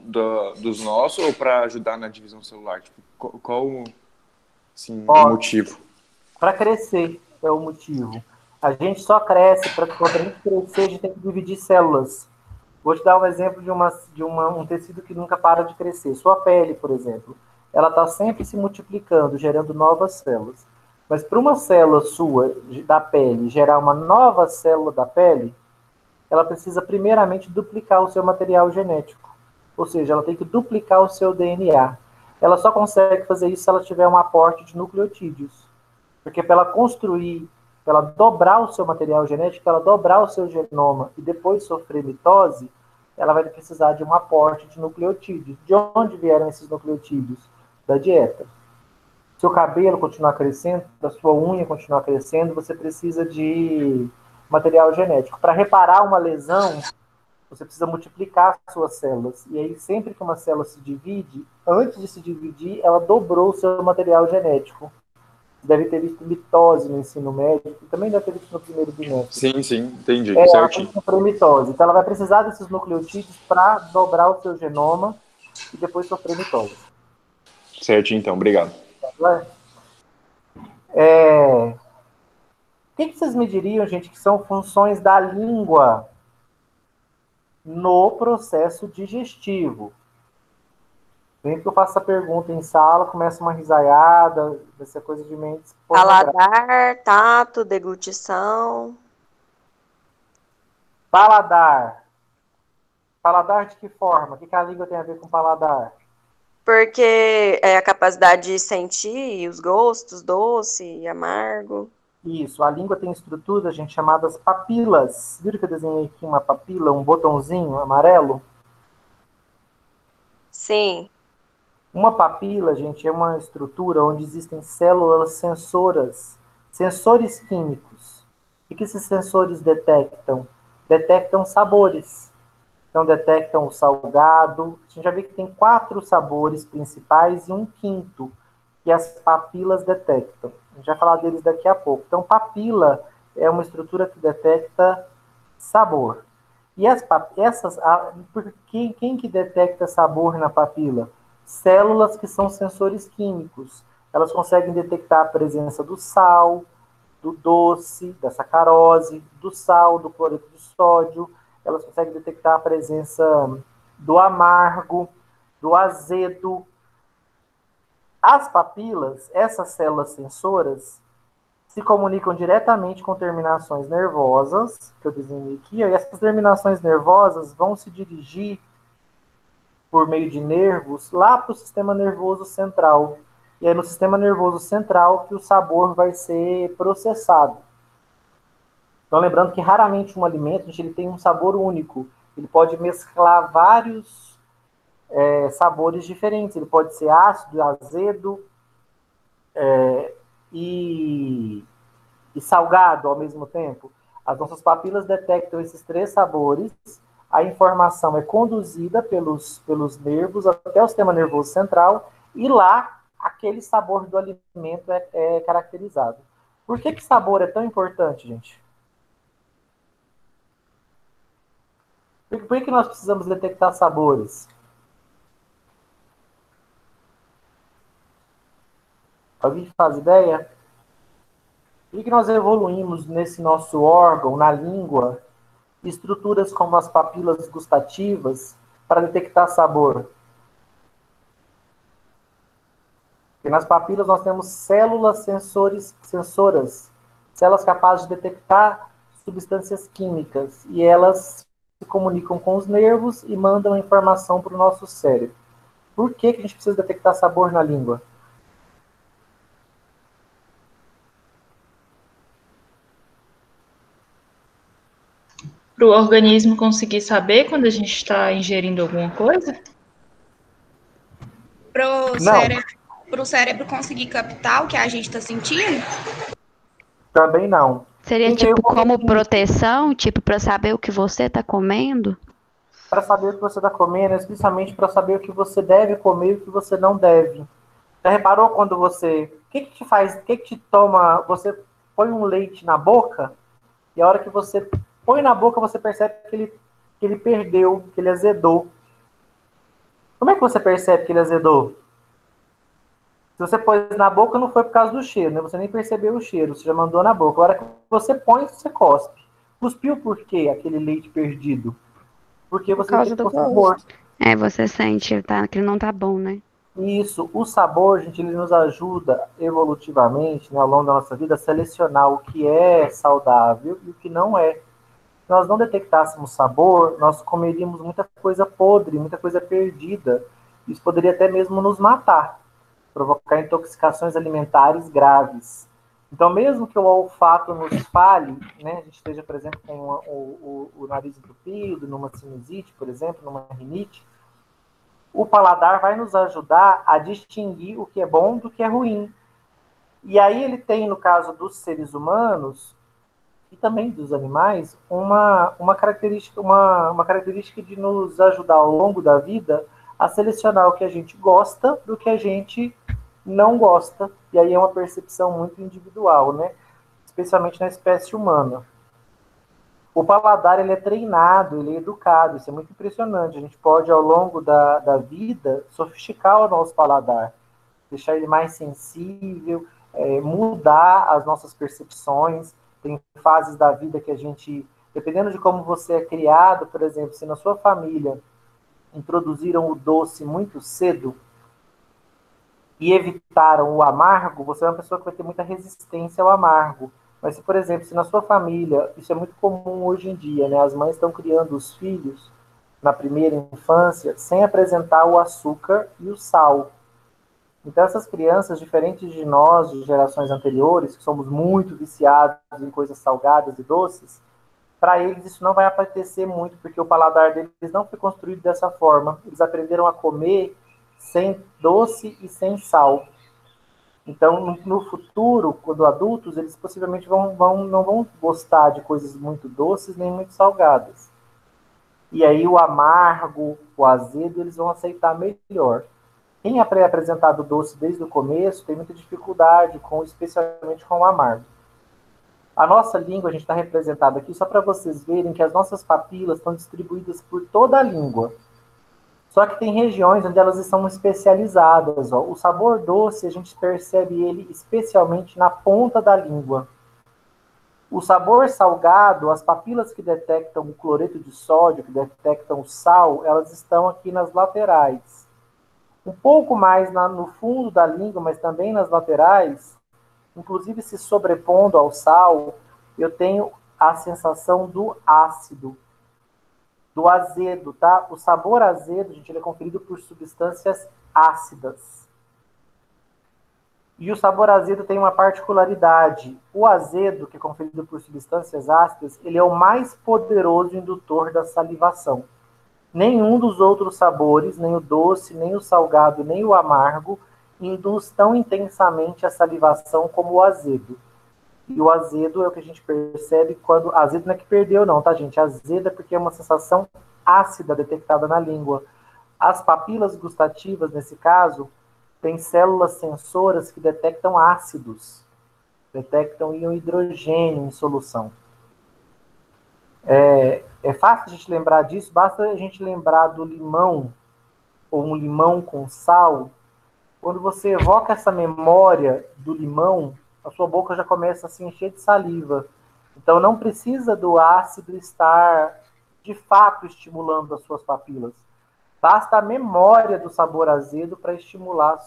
[SPEAKER 4] dos nossos ou para ajudar na divisão celular? Tipo, qual assim, o motivo?
[SPEAKER 1] Para crescer é o motivo. A gente só cresce, para a gente crescer, a gente tem que dividir células. Vou te dar um exemplo de um tecido que nunca para de crescer. Sua pele, por exemplo, ela está sempre se multiplicando, gerando novas células. Mas para uma célula sua, da pele, gerar uma nova célula da pele, ela precisa primeiramente duplicar o seu material genético. Ou seja, ela tem que duplicar o seu DNA. Ela só consegue fazer isso se ela tiver um aporte de nucleotídeos. Porque para ela construir, para ela dobrar o seu material genético, para ela dobrar o seu genoma e depois sofrer mitose, ela vai precisar de um aporte de nucleotídeos. De onde vieram esses nucleotídeos? Da dieta. Se o cabelo continuar crescendo, a sua unha continuar crescendo, você precisa de material genético. Para reparar uma lesão, você precisa multiplicar suas células. E aí, sempre que uma célula se divide, antes de se dividir, ela dobrou o seu material genético. Você deve ter visto mitose no ensino médio, e também deve ter visto no primeiro bimestre.
[SPEAKER 4] Sim, entendi.
[SPEAKER 1] Ela tem que sofrer mitose. Então, ela vai precisar desses nucleotídeos para dobrar o seu genoma e depois sofrer mitose.
[SPEAKER 4] Certinho, então. Obrigado.
[SPEAKER 1] O que vocês me diriam, gente, que são funções da língua no processo digestivo? Sempre que eu faço essa pergunta em sala, começa uma risaiada, vai ser coisa de mentes.
[SPEAKER 5] Paladar, tato, deglutição.
[SPEAKER 1] Paladar. Paladar de que forma? O que a língua tem a ver com paladar?
[SPEAKER 5] Porque é a capacidade de sentir os gostos, doce e amargo.
[SPEAKER 1] Isso, a língua tem estruturas, gente, chamadas papilas. Viram que eu desenhei aqui uma papila, um botãozinho amarelo?
[SPEAKER 5] Sim.
[SPEAKER 1] Uma papila, gente, é uma estrutura onde existem células sensoras, sensores químicos. O que esses sensores detectam? Detectam sabores. Então, detectam o salgado. A gente já vê que tem 4 sabores principais e um quinto que as papilas detectam. A gente vai falar deles daqui a pouco. Então, papila é uma estrutura que detecta sabor. E quem que detecta sabor na papila? Células que são sensores químicos. Elas conseguem detectar a presença do sal, do doce, da sacarose, do sal, do cloreto de sódio. Elas conseguem detectar a presença do amargo, do azedo. As papilas, essas células sensoras, se comunicam diretamente com terminações nervosas, que eu desenhei aqui, e essas terminações nervosas vão se dirigir por meio de nervos lá para o sistema nervoso central. E é no sistema nervoso central que o sabor vai ser processado. Então, lembrando que raramente um alimento ele tem um sabor único. Ele pode mesclar vários sabores diferentes. Ele pode ser ácido, azedo e salgado ao mesmo tempo. As nossas papilas detectam esses 3 sabores. A informação é conduzida pelos nervos até o sistema nervoso central e lá aquele sabor do alimento é caracterizado. Por que sabor é tão importante, gente? Por que nós precisamos detectar sabores? Alguém faz ideia? Por que nós evoluímos nesse nosso órgão, na língua, estruturas como as papilas gustativas para detectar sabor? Porque nas papilas nós temos células sensoras, células capazes de detectar substâncias químicas, e elas se comunicam com os nervos e mandam a informação para o nosso cérebro. Por que a gente precisa detectar sabor na língua?
[SPEAKER 6] Para o organismo conseguir saber quando a gente está ingerindo alguma coisa?
[SPEAKER 3] Para o cérebro conseguir captar o que a gente está sentindo?
[SPEAKER 1] Também não.
[SPEAKER 7] Seria tipo como proteção, tipo para saber o que você está comendo?
[SPEAKER 1] Para saber o que você está comendo, especialmente para saber o que você deve comer e o que você não deve. Já reparou quando você... O que te faz... O que te toma... Você põe um leite na boca e a hora que você põe na boca você percebe que ele perdeu, que ele azedou. Como é que você percebe que ele azedou? Se você pôs na boca, não foi por causa do cheiro, né? Você nem percebeu o cheiro, você já mandou na boca. A hora que você põe, você cospe. Cuspiu por quê, aquele leite perdido? Porque você
[SPEAKER 7] causa
[SPEAKER 1] tem
[SPEAKER 7] do
[SPEAKER 1] sabor.
[SPEAKER 7] Você sente que ele não tá bom, né?
[SPEAKER 1] Isso, o sabor, gente, ele nos ajuda evolutivamente, né, ao longo da nossa vida, a selecionar o que é saudável e o que não é. Se nós não detectássemos sabor, nós comeríamos muita coisa podre, muita coisa perdida. Isso poderia até mesmo nos matar, provocar intoxicações alimentares graves. Então, mesmo que o olfato nos falhe, né, a gente esteja, por exemplo, com o nariz entupido, numa sinusite, por exemplo, numa rinite, o paladar vai nos ajudar a distinguir o que é bom do que é ruim. E aí ele tem, no caso dos seres humanos, e também dos animais, uma característica de nos ajudar ao longo da vida a selecionar o que a gente gosta do que a gente não gosta. E aí é uma percepção muito individual, né? Especialmente na espécie humana. O paladar ele é treinado, ele é educado, isso é muito impressionante. A gente pode, ao longo da vida, sofisticar o nosso paladar, deixar ele mais sensível, mudar as nossas percepções. Tem fases da vida que a gente, dependendo de como você é criado, por exemplo, se na sua família introduziram o doce muito cedo e evitaram o amargo, você é uma pessoa que vai ter muita resistência ao amargo. Mas se, por exemplo, se na sua família, isso é muito comum hoje em dia, né? As mães estão criando os filhos na primeira infância sem apresentar o açúcar e o sal. Então essas crianças, diferentes de nós, de gerações anteriores, que somos muito viciados em coisas salgadas e doces, para eles isso não vai acontecer muito, porque o paladar deles não foi construído dessa forma. Eles aprenderam a comer sem doce e sem sal. Então, no futuro, quando adultos, eles possivelmente não vão gostar de coisas muito doces nem muito salgadas. E aí o amargo, o azedo, eles vão aceitar melhor. Quem é apresentado doce desde o começo tem muita dificuldade, especialmente com o amargo. A nossa língua, a gente está representada aqui só para vocês verem que as nossas papilas estão distribuídas por toda a língua. Só que tem regiões onde elas estão especializadas. Ó. O sabor doce, a gente percebe ele especialmente na ponta da língua. O sabor salgado, as papilas que detectam o cloreto de sódio, que detectam o sal, elas estão aqui nas laterais. Um pouco mais no fundo da língua, mas também nas laterais, inclusive se sobrepondo ao sal, eu tenho a sensação do ácido, do azedo, tá? O sabor azedo, gente, ele é conferido por substâncias ácidas. E o sabor azedo tem uma particularidade. O azedo, que é conferido por substâncias ácidas, ele é o mais poderoso indutor da salivação. Nenhum dos outros sabores, nem o doce, nem o salgado, nem o amargo, induz tão intensamente a salivação como o azedo. E o azedo é o que a gente percebe quando... Azedo não é que perdeu não, tá, gente? Azedo é porque é uma sensação ácida detectada na língua. As papilas gustativas, nesse caso, têm células sensoras que detectam ácidos. Detectam íon hidrogênio em solução. É fácil a gente lembrar disso, basta a gente lembrar do limão, ou um limão com sal. Quando você evoca essa memória do limão, a sua boca já começa a se encher de saliva. Então não precisa do ácido estar, de fato, estimulando as suas papilas. Basta a memória do sabor azedo para estimular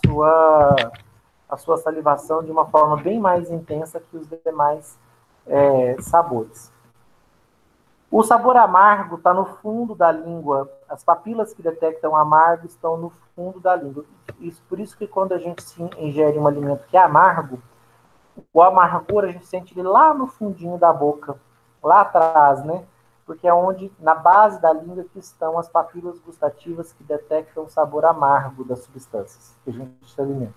[SPEAKER 1] a sua salivação de uma forma bem mais intensa que os demais sabores. O sabor amargo está no fundo da língua. As papilas que detectam amargo estão no fundo da língua. Por isso que quando a gente ingere um alimento que é amargo, o amargor a gente sente ele lá no fundinho da boca, lá atrás, né? Porque é onde, na base da língua, que estão as papilas gustativas que detectam o sabor amargo das substâncias que a gente se alimenta.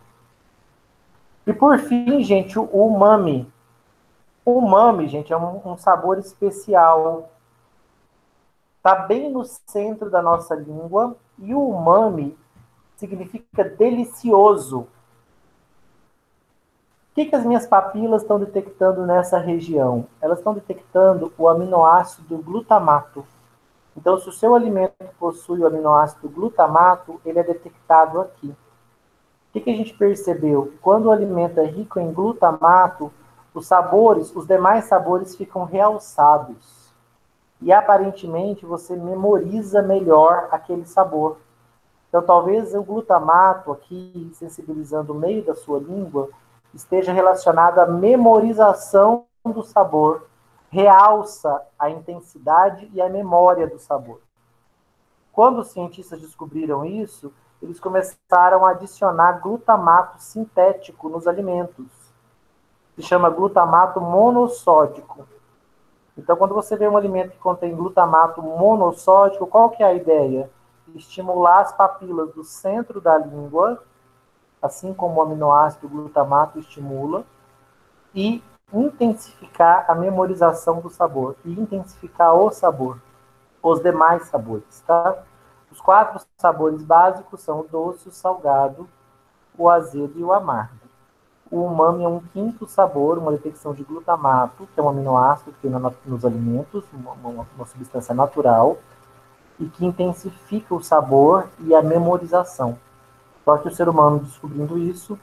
[SPEAKER 1] E por fim, gente, o umami. O umami, gente, é um sabor especial. Está bem no centro da nossa língua, e o umami significa delicioso. O que as minhas papilas estão detectando nessa região? Elas estão detectando o aminoácido glutamato. Então, se o seu alimento possui o aminoácido glutamato, ele é detectado aqui. O que a gente percebeu? Quando o alimento é rico em glutamato, os sabores, os demais sabores ficam realçados. E, aparentemente, você memoriza melhor aquele sabor. Então, talvez o glutamato aqui, sensibilizando o meio da sua língua, esteja relacionado à memorização do sabor, realça a intensidade e a memória do sabor. Quando os cientistas descobriram isso, eles começaram a adicionar glutamato sintético nos alimentos. Se chama glutamato monossódico. Então, quando você vê um alimento que contém glutamato monossódico, qual que é a ideia? Estimular as papilas do centro da língua, assim como o aminoácido glutamato estimula, e intensificar a memorização do sabor, e intensificar o sabor, os demais sabores, tá? Os 4 sabores básicos são o doce, o salgado, o azedo e o amargo. O umami é um 5º sabor, uma detecção de glutamato, que é um aminoácido que tem nos alimentos, uma substância natural, e que intensifica o sabor e a memorização. Só que o ser humano, descobrindo isso,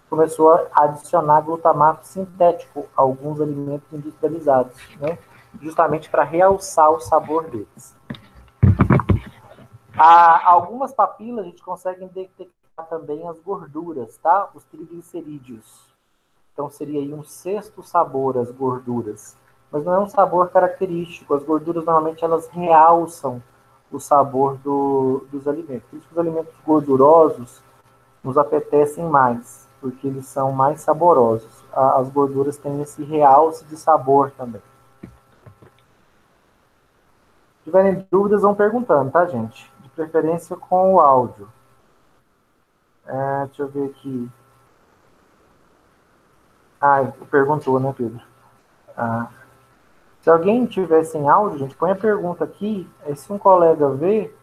[SPEAKER 1] começou a adicionar glutamato sintético a alguns alimentos industrializados, né? Justamente para realçar o sabor deles. Algumas papilas a gente consegue detectar também as gorduras, tá? Os triglicerídeos. Então seria aí um 6º sabor, as gorduras. Mas não é um sabor característico. As gorduras normalmente elas realçam o sabor dos alimentos. Por isso que os alimentos gordurosos nos apetecem mais, porque eles são mais saborosos. As gorduras têm esse realce de sabor também. Se tiverem dúvidas, vão perguntando, tá, gente? De preferência com o áudio. Deixa eu ver aqui. Perguntou, né, Pedro? Se alguém tiver sem áudio, gente, põe a pergunta aqui. Aí, se um colega ver,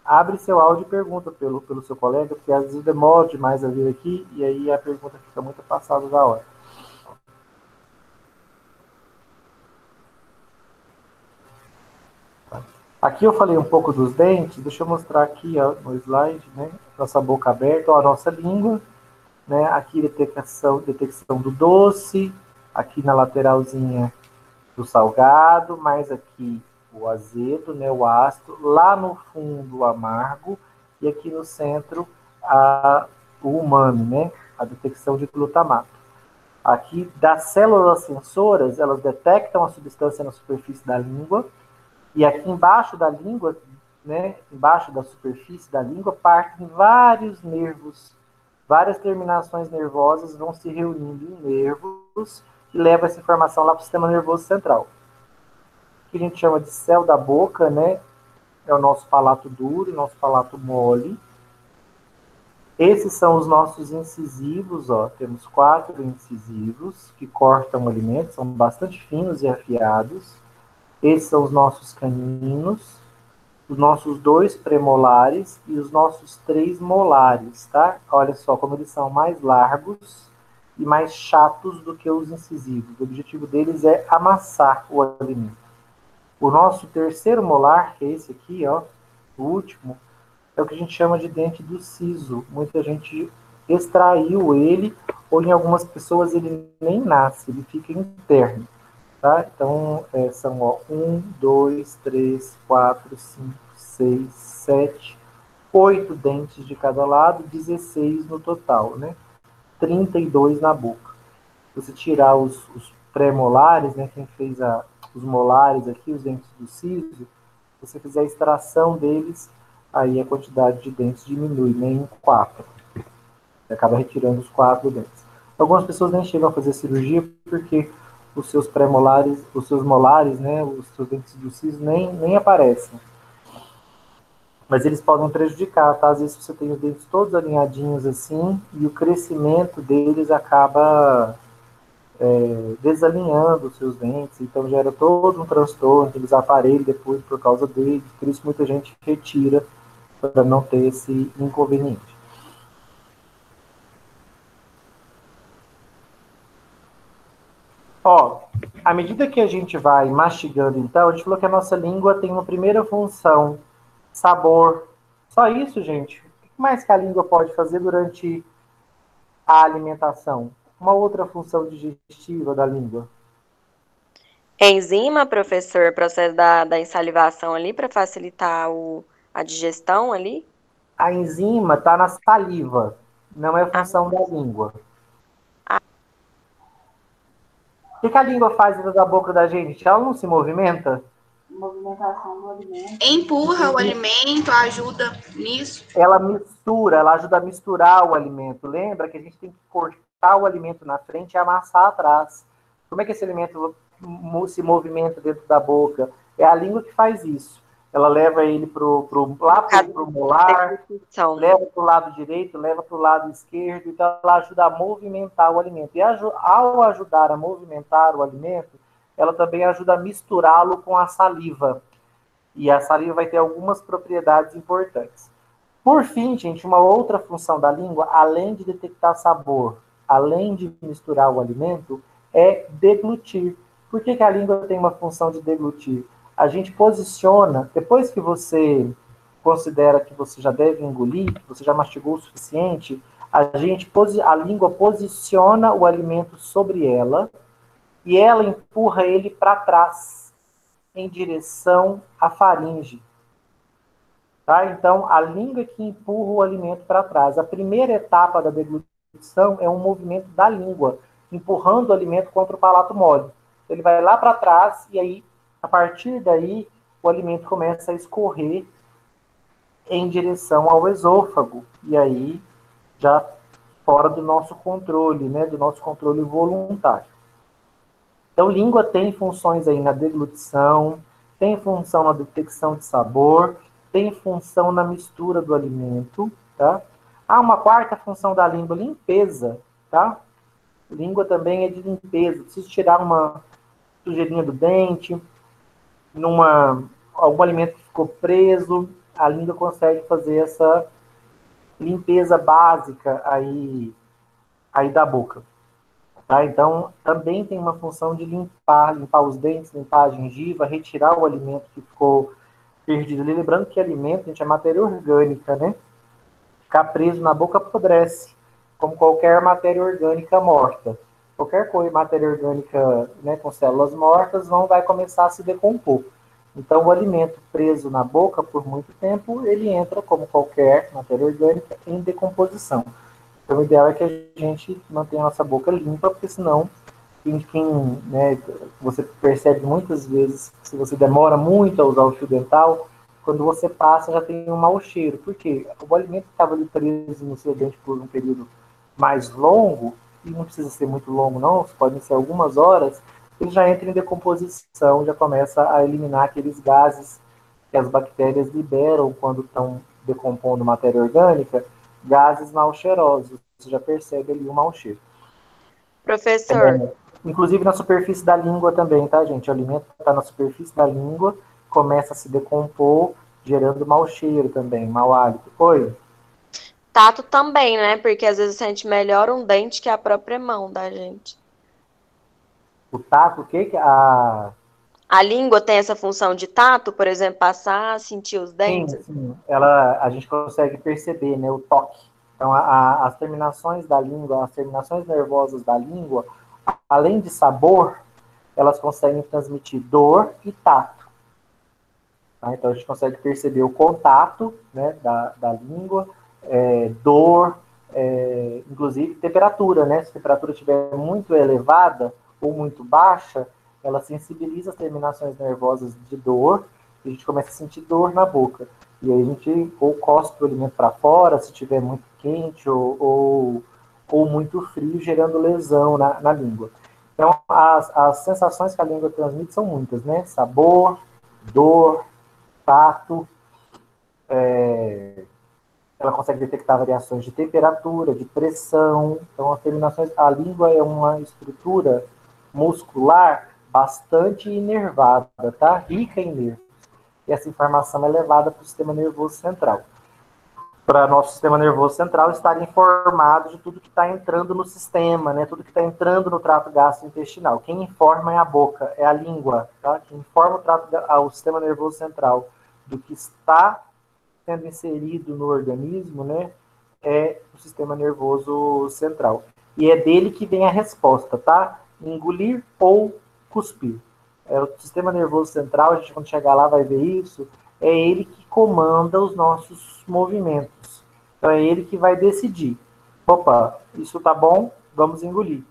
[SPEAKER 1] abre seu áudio e pergunta pelo seu colega, porque às vezes demora demais a vir aqui, e aí a pergunta fica muito passada da hora. Aqui eu falei um pouco dos dentes, deixa eu mostrar aqui, ó, no slide, né? Nossa boca aberta, ó, a nossa língua, né? Aqui detecção do doce, aqui na lateralzinha do salgado, mais aqui o azedo, né? O ácido, lá no fundo o amargo e aqui no centro o umami, né? A detecção de glutamato. Aqui das células sensoras, elas detectam a substância na superfície da língua. E aqui embaixo da língua, né, embaixo da superfície da língua, partem vários nervos, várias terminações nervosas vão se reunindo em nervos e levam essa informação lá para o sistema nervoso central. Que a gente chama de céu da boca, né? É o nosso palato duro, nosso palato mole. Esses são os nossos incisivos, ó. Temos 4 incisivos que cortam o alimento, são bastante finos e afiados. Esses são os nossos caninos, os nossos 2 premolares e os nossos 3 molares, tá? Olha só como eles são mais largos e mais chatos do que os incisivos. O objetivo deles é amassar o alimento. O nosso terceiro molar, que é esse aqui, ó, o último, é o que a gente chama de dente do siso. Muita gente extraiu ele, ou em algumas pessoas ele nem nasce, ele fica interno. Tá? Então, são 1, 2, 3, 4, 5, 6, 7, 8 dentes de cada lado, 16 no total, né? 32 na boca. Se você tirar os pré-molares, né? Quem fez os molares aqui, os dentes do siso, se você fizer a extração deles, aí a quantidade de dentes diminui, né? Em 4. Você acaba retirando os 4 dentes. Algumas pessoas nem chegam a fazer cirurgia porque os seus pré-molares, os seus molares, né, os seus dentes do siso nem aparecem. Mas eles podem prejudicar, tá? Às vezes você tem os dentes todos alinhadinhos assim e o crescimento deles acaba desalinhando os seus dentes, então gera todo um transtorno, eles aparelham depois por causa deles, por isso muita gente retira para não ter esse inconveniente. Ó, à medida que a gente vai mastigando, então, a gente falou que a nossa língua tem uma primeira função, sabor. Só isso, gente. O que mais que a língua pode fazer durante a alimentação? Uma outra função digestiva da língua.
[SPEAKER 5] Enzima, professor, processo da ensalivação ali para facilitar a digestão ali?
[SPEAKER 1] A enzima está na saliva, não é função da língua. O que a língua faz dentro da boca da gente? Ela não se movimenta?
[SPEAKER 2] Movimentação do alimento.
[SPEAKER 3] Empurra o alimento, ajuda nisso.
[SPEAKER 1] Ela mistura, ela ajuda a misturar o alimento. Lembra que a gente tem que cortar o alimento na frente e amassar atrás. Como é que esse alimento se movimenta dentro da boca? É a língua que faz isso. Ela leva ele lá pro molar, leva para o lado direito, leva para o lado esquerdo, então ela ajuda a movimentar o alimento. E ao ajudar a movimentar o alimento, ela também ajuda a misturá-lo com a saliva. E a saliva vai ter algumas propriedades importantes. Por fim, gente, uma outra função da língua, além de detectar sabor, além de misturar o alimento, é deglutir. Por que a língua tem uma função de deglutir? A gente posiciona, depois que você considera que você já deve engolir, que você já mastigou o suficiente, a língua posiciona o alimento sobre ela e ela empurra ele para trás, em direção à faringe. Tá? Então, a língua que empurra o alimento para trás. A primeira etapa da deglutição é um movimento da língua, empurrando o alimento contra o palato mole. Ele vai lá para trás e aí, a partir daí, o alimento começa a escorrer em direção ao esôfago. E aí, já fora do nosso controle, né, do nosso controle voluntário. Então, língua tem funções aí na deglutição, tem função na detecção de sabor, tem função na mistura do alimento, tá? Uma quarta função da língua, limpeza, tá? Língua também é de limpeza. Preciso tirar uma sujeirinha do dente, algum alimento que ficou preso, a língua consegue fazer essa limpeza básica aí da boca. Tá? Então, também tem uma função de limpar os dentes, limpar a gengiva, retirar o alimento que ficou perdido ali. Lembrando que alimento, gente, é matéria orgânica, né? Ficar preso na boca apodrece, como qualquer matéria orgânica morta. Qualquer coisa, matéria orgânica, né, com células mortas, não vai começar a se decompor. Então, o alimento preso na boca por muito tempo, ele entra, como qualquer matéria orgânica, em decomposição. Então, o ideal é que a gente mantenha a nossa boca limpa, porque senão, né, você percebe muitas vezes, se você demora muito a usar o fio dental, quando você passa já tem um mau cheiro. Por quê? O alimento estava ali preso no seu dente por um período mais longo, e não precisa ser muito longo não, podem ser algumas horas, ele já entra em decomposição, já começa a eliminar aqueles gases que as bactérias liberam quando estão decompondo matéria orgânica, gases mal cheirosos. Você já percebe ali o mau cheiro.
[SPEAKER 5] Professor,
[SPEAKER 1] Inclusive na superfície da língua também, tá, gente? O alimento está na superfície da língua, começa a se decompor, gerando mau cheiro também, mau hálito. Oi?
[SPEAKER 5] tato também, né? Porque às vezes a gente melhora um dente que a própria mão da gente.
[SPEAKER 1] O tato, o que que
[SPEAKER 5] A língua tem essa função de tato, por exemplo, passar, sentir os
[SPEAKER 1] Sim,
[SPEAKER 5] dentes?
[SPEAKER 1] sim. A gente consegue perceber, né, o toque. Então, as terminações da língua, as terminações nervosas da língua, além de sabor, elas conseguem transmitir dor e tato. Tá? Então, a gente consegue perceber o contato, né, da língua, dor, inclusive temperatura, né? Se a temperatura estiver muito elevada ou muito baixa, ela sensibiliza as terminações nervosas de dor, e a gente começa a sentir dor na boca. E aí a gente ou cospe o alimento para fora, se estiver muito quente, ou muito frio, gerando lesão na língua. Então, as sensações que a língua transmite são muitas, né? Sabor, dor, tato, ela consegue detectar variações de temperatura, de pressão. Então, as terminações, a língua é uma estrutura muscular bastante inervada, tá? Rica em nervos. E essa informação é levada para o sistema nervoso central. Para nosso sistema nervoso central estar informado de tudo que está entrando no sistema, né? Tudo que está entrando no trato gastrointestinal. Quem informa é a boca, é a língua, tá? Quem informa o sistema nervoso central do que está sendo inserido no organismo, né, é o sistema nervoso central. E é dele que vem a resposta, tá? Engolir ou cuspir. É o sistema nervoso central, a gente quando chegar lá vai ver isso, é ele que comanda os nossos movimentos. Então é ele que vai decidir. Opa, isso tá bom? Vamos engolir.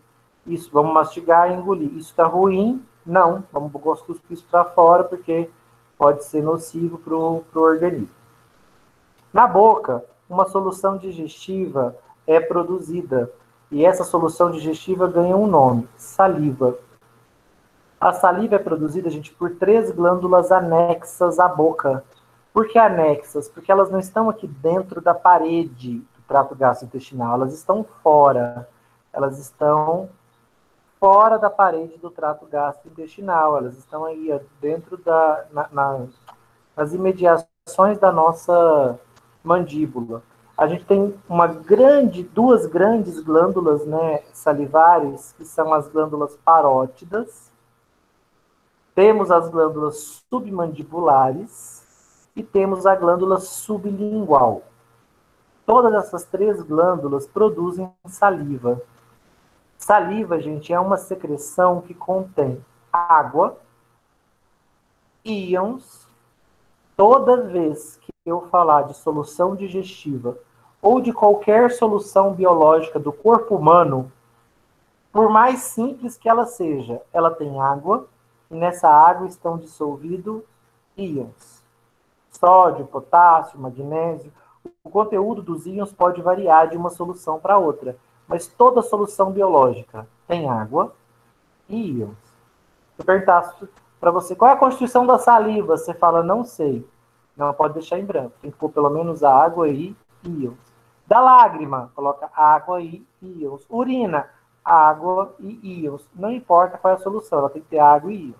[SPEAKER 1] Isso, vamos mastigar e engolir. Isso tá ruim? Não, vamos cuspir isso para fora, porque pode ser nocivo para o organismo. Na boca, uma solução digestiva é produzida, e essa solução digestiva ganha um nome, saliva. A saliva é produzida, gente, por 3 glândulas anexas à boca. Por que anexas? Porque elas não estão aqui dentro da parede do trato gastrointestinal, elas estão fora. Elas estão fora da parede do trato gastrointestinal, elas estão aí dentro nas imediações da nossa mandíbula. A gente tem duas grandes glândulas, né, salivares, que são as glândulas parótidas. Temos as glândulas submandibulares e temos a glândula sublingual. Todas essas 3 glândulas produzem saliva. Saliva, gente, é uma secreção que contém água, íons. Toda vez que eu falar de solução digestiva ou de qualquer solução biológica do corpo humano, por mais simples que ela seja, ela tem água, e nessa água estão dissolvidos íons. Sódio, potássio, magnésio. O conteúdo dos íons pode variar de uma solução para outra, mas toda solução biológica tem água e íons. Se eu perguntasse para você qual é a constituição da saliva, você fala, não sei. Não pode deixar em branco. Tem que pôr pelo menos água e íons. Da lágrima, coloca água e íons. Urina, água e íons. Não importa qual é a solução, ela tem que ter água e íons.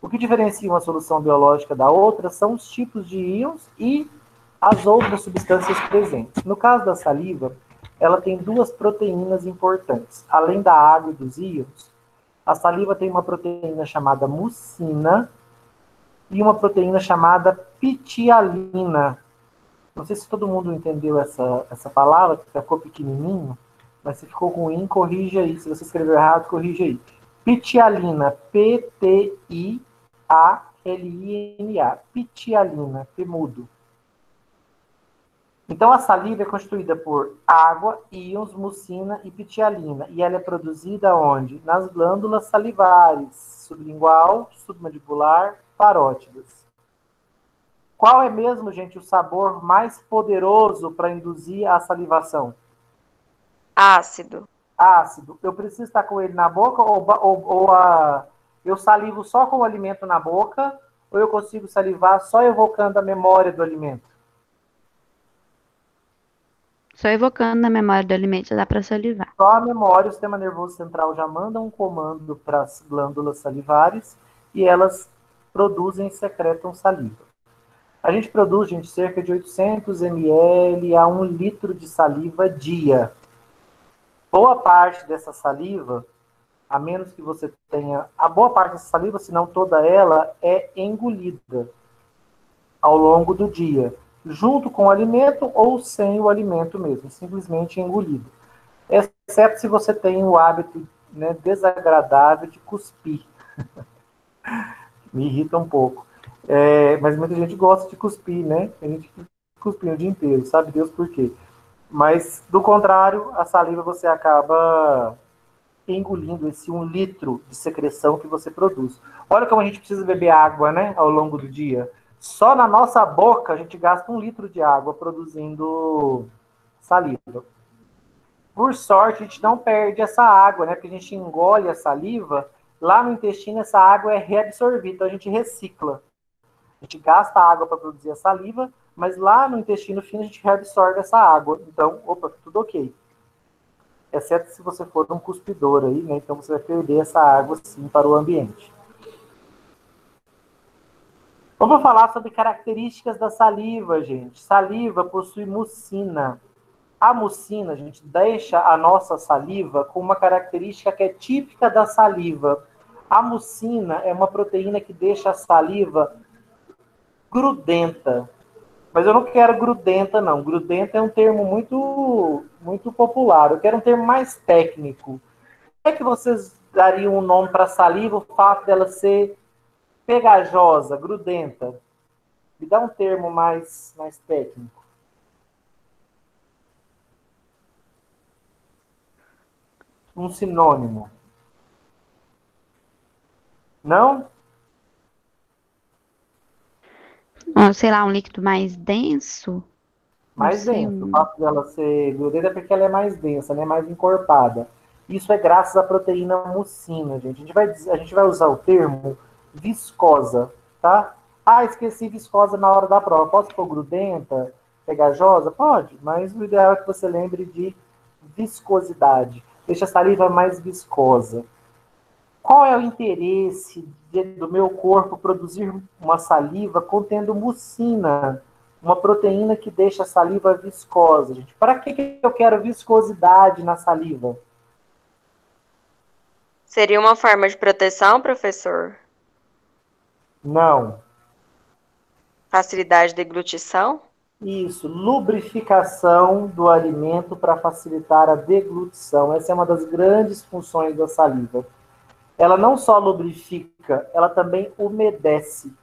[SPEAKER 1] O que diferencia uma solução biológica da outra são os tipos de íons e as outras substâncias presentes. No caso da saliva, ela tem 2 proteínas importantes. Além da água e dos íons, a saliva tem uma proteína chamada mucina e uma proteína chamada pitialina. Não sei se todo mundo entendeu essa palavra, que ficou pequenininho, mas se ficou ruim, corrija aí. Se você escreveu errado, corrija aí. Pitialina, P-T-I-A-L-I-N-A. Pitialina, P mudo. Então, a saliva é constituída por água, íons, mucina e pitialina. E ela é produzida onde? Nas glândulas salivares, sublingual, submandibular, parótidas. Qual é mesmo, gente, o sabor mais poderoso para induzir a salivação?
[SPEAKER 5] Ácido.
[SPEAKER 1] Ácido. Eu preciso estar com ele na boca eu salivo só com o alimento na boca ou eu consigo salivar só evocando a memória do alimento?
[SPEAKER 7] Só evocando na memória do alimento já dá para salivar.
[SPEAKER 1] Só a memória, o sistema nervoso central já manda um comando para as glândulas salivares e elas produzem e secretam saliva. A gente produz, gente, cerca de 800 ml a 1 litro de saliva dia. Boa parte dessa saliva, a menos que você tenha... A boa parte dessa saliva, se não toda ela, é engolida ao longo do dia, junto com o alimento ou sem o alimento mesmo, simplesmente engolido. Exceto se você tem o hábito, né, desagradável de cuspir. Me irrita um pouco. Mas muita gente gosta de cuspir, né? A gente cuspir o dia inteiro, sabe Deus por quê. Mas, do contrário, a saliva você acaba engolindo esse 1 litro de secreção que você produz. Olha como a gente precisa beber água, né, ao longo do dia. Só na nossa boca a gente gasta 1 litro de água produzindo saliva. Por sorte, a gente não perde essa água, né? Porque a gente engole a saliva, lá no intestino essa água é reabsorvida, então a gente recicla. A gente gasta água para produzir a saliva, mas lá no intestino fino a gente reabsorve essa água. Então, opa, tudo ok. Exceto se você for um cuspidor aí, né? Então você vai perder essa água sim para o ambiente. Vamos falar sobre características da saliva, gente. Saliva possui mucina. A mucina, a gente deixa a nossa saliva com uma característica que é típica da saliva. A mucina é uma proteína que deixa a saliva grudenta. Mas eu não quero grudenta, não. Grudenta é um termo muito popular. Eu quero um termo mais técnico. Como é que vocês dariam um nome para a saliva, o fato dela ser pegajosa, grudenta? Me dá um termo mais técnico. Um sinônimo. Não?
[SPEAKER 7] Sei lá, um líquido mais denso?
[SPEAKER 1] Mais denso. O fato dela ser grudenta é porque ela é mais densa, né? Mais encorpada. Isso é graças à proteína mucina, gente. A gente vai usar o termo viscosa, tá? Ah, esqueci viscosa na hora da prova. Posso pôr grudenta, pegajosa? Pode, mas o ideal é que você lembre de viscosidade. Deixa a saliva mais viscosa. Qual é o interesse do meu corpo produzir uma saliva contendo mucina, uma proteína que deixa a saliva viscosa, gente? Para que eu quero viscosidade na saliva?
[SPEAKER 5] Seria uma forma de proteção, professor?
[SPEAKER 1] Não.
[SPEAKER 5] Facilidade de deglutição?
[SPEAKER 1] Isso, lubrificação do alimento para facilitar a deglutição. Essa é uma das grandes funções da saliva. Ela não só lubrifica, ela também umedece.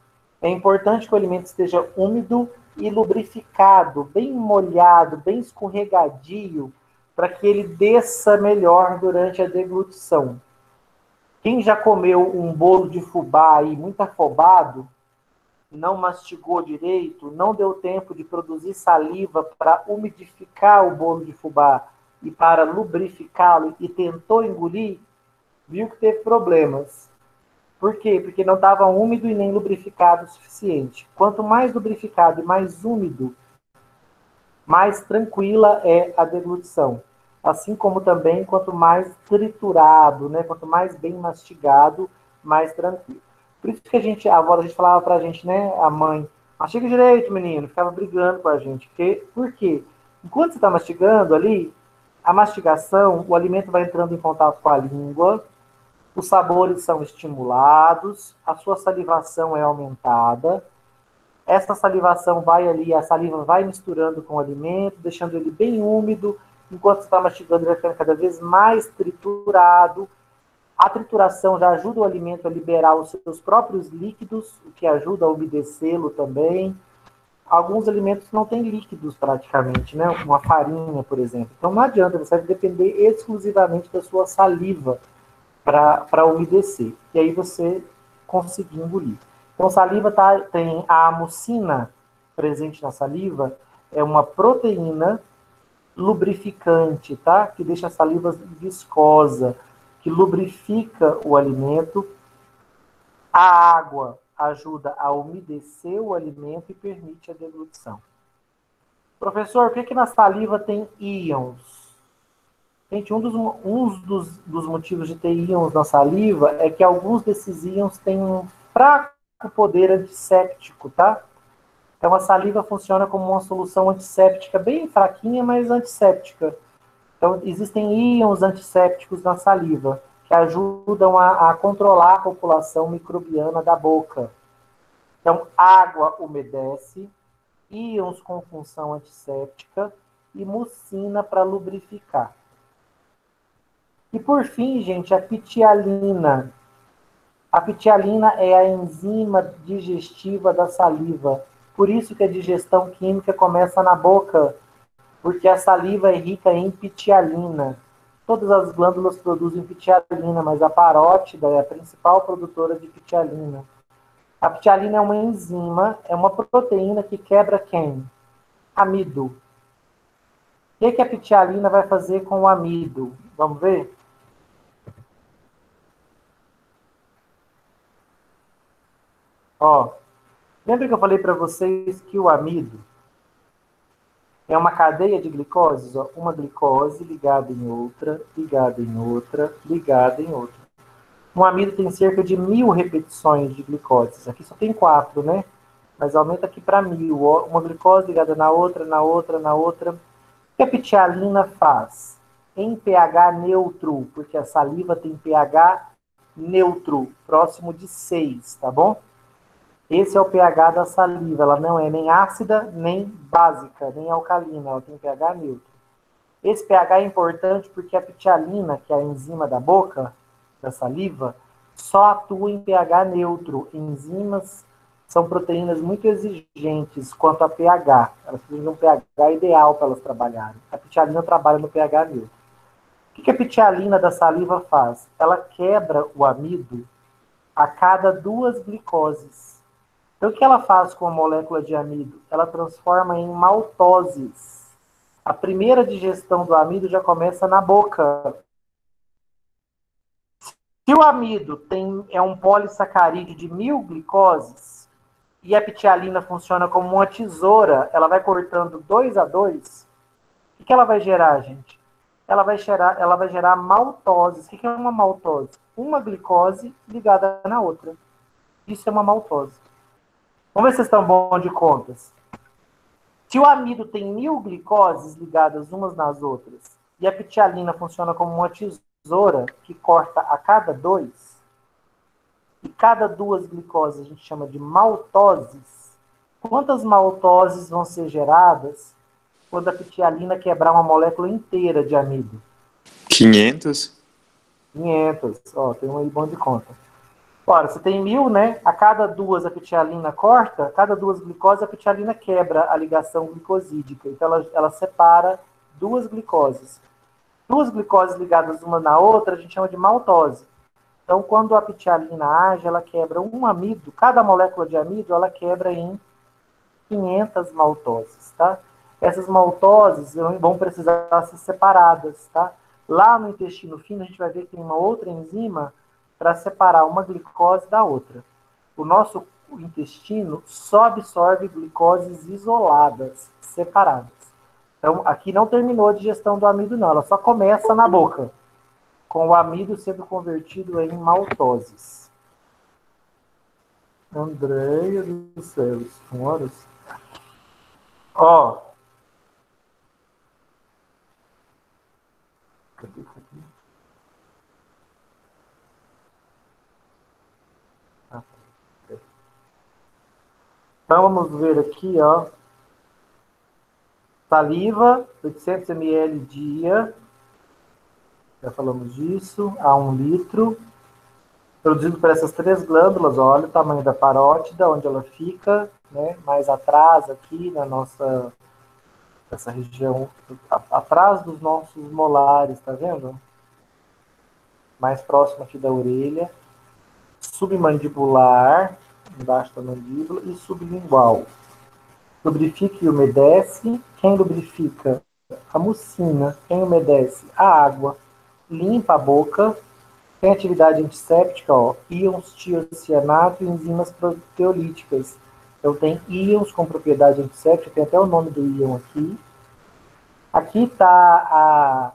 [SPEAKER 1] É importante que o alimento esteja úmido e lubrificado, bem molhado, bem escorregadio, para que ele desça melhor durante a deglutição. Quem já comeu um bolo de fubá aí muito afobado, não mastigou direito, não deu tempo de produzir saliva para umidificar o bolo de fubá e para lubrificá-lo e tentou engolir, viu que teve problemas. Por quê? Porque não estava úmido e nem lubrificado o suficiente. Quanto mais lubrificado e mais úmido, mais tranquila é a deglutição. Assim como também, quanto mais triturado, né? Quanto mais bem mastigado, mais tranquilo. Por isso que a avó falava pra gente, né? A mãe, mastiga direito, menino. Ficava brigando com a gente. Por quê? Enquanto você está mastigando ali, a mastigação, o alimento vai entrando em contato com a língua, os sabores são estimulados, a sua salivação é aumentada. Essa salivação vai ali, a saliva vai misturando com o alimento, deixando ele bem úmido. Enquanto você está mastigando, ele vai ficando cada vez mais triturado. A trituração já ajuda o alimento a liberar os seus próprios líquidos, o que ajuda a umedecê-lo também. Alguns alimentos não têm líquidos praticamente, né? Uma farinha, por exemplo. Então não adianta, você vai depender exclusivamente da sua saliva para umedecer. E aí você conseguir engolir. Então, saliva tem a mucina presente na saliva, é uma proteína lubrificante, tá? Que deixa a saliva viscosa, que lubrifica o alimento. A água ajuda a umedecer o alimento e permite a deglutição. Professor, por que na saliva tem íons? Gente, um dos motivos de ter íons na saliva é que alguns desses íons têm um fraco poder antisséptico, tá? Então a saliva funciona como uma solução antisséptica bem fraquinha, mas antisséptica. Então existem íons antissépticos na saliva que ajudam a controlar a população microbiana da boca. Então água umedece, íons com função antisséptica e mucina para lubrificar. E por fim, gente, a pitialina. A pitialina é a enzima digestiva da saliva. Por isso que a digestão química começa na boca, porque a saliva é rica em pitialina. Todas as glândulas produzem pitialina, mas a parótida é a principal produtora de pitialina. A pitialina é uma enzima, é uma proteína que quebra quem? Amido. O que a pitialina vai fazer com o amido? Vamos ver? Ó, lembra que eu falei para vocês que o amido é uma cadeia de glicoses? Ó, uma glicose ligada em outra, ligada em outra, ligada em outra. Um amido tem cerca de 1000 repetições de glicoses. Aqui só tem 4, né? Mas aumenta aqui para 1000. Ó, uma glicose ligada na outra, na outra, na outra. O que a pitialina faz? Em pH neutro, porque a saliva tem pH neutro, próximo de 6, tá bom? Esse é o pH da saliva, ela não é nem ácida, nem básica, nem alcalina, ela tem pH neutro. Esse pH é importante porque a pitialina, que é a enzima da boca, da saliva, só atua em pH neutro. Enzimas são proteínas muito exigentes quanto a pH. Elas precisam de um pH ideal para elas trabalharem. A pitialina trabalha no pH neutro. O que a pitialina da saliva faz? Ela quebra o amido a cada 2 glicoses. Então, o que ela faz com a molécula de amido? Ela transforma em maltoses. A primeira digestão do amido já começa na boca. Se o amido é um polissacarídeo de 1000 glicoses e a pitialina funciona como uma tesoura, ela vai cortando 2 a 2, o que ela vai gerar, gente? Ela vai gerar maltoses. O que é uma maltose? Uma glicose ligada na outra. Isso é uma maltose. Vamos ver se vocês estão bons de contas. Se o amido tem 1000 glicoses ligadas umas nas outras e a pitialina funciona como uma tesoura que corta a cada 2, e cada 2 glicoses a gente chama de maltoses, quantas maltoses vão ser geradas quando a pitialina quebrar uma molécula inteira de amido?
[SPEAKER 4] 500?
[SPEAKER 1] 500. Ó, tem um aí bom de conta. Ora, você tem 1000, né? A cada 2 a pitialina corta, a cada 2 glicoses a pitialina quebra a ligação glicosídica. Então ela separa 2 glicoses. 2 glicoses ligadas uma na outra a gente chama de maltose. Então, quando a pitialina age, ela quebra um amido. Cada molécula de amido, ela quebra em 500 maltoses, tá? Essas maltoses vão precisar ser separadas, tá? Lá no intestino fino, a gente vai ver que tem uma outra enzima para separar uma glicose da outra. O nosso intestino só absorve glicoses isoladas, separadas. Então, aqui não terminou a digestão do amido, não. Ela só começa na boca, com o amido sendo convertido em maltoses. Andréia do céu, senhoras. Ó. Cadê isso aqui? Então, vamos ver aqui, ó. Saliva, 800 ml dia. Já falamos disso. A 1 litro. Produzido por essas 3 glândulas, olha o tamanho da parótida, onde ela fica, né? Mais atrás aqui na nossa... Essa região, atrás dos nossos molares, tá vendo? Mais próximo aqui da orelha. Submandibular, embaixo da mandíbula, e sublingual. Lubrifica e umedece. Quem lubrifica? A mucina. Quem umedece? A água. Limpa a boca. Tem atividade antisséptica, ó, íons tiocianato e enzimas proteolíticas. Então tem íons com propriedade antisséptica, tem até o nome do íon aqui. Aqui está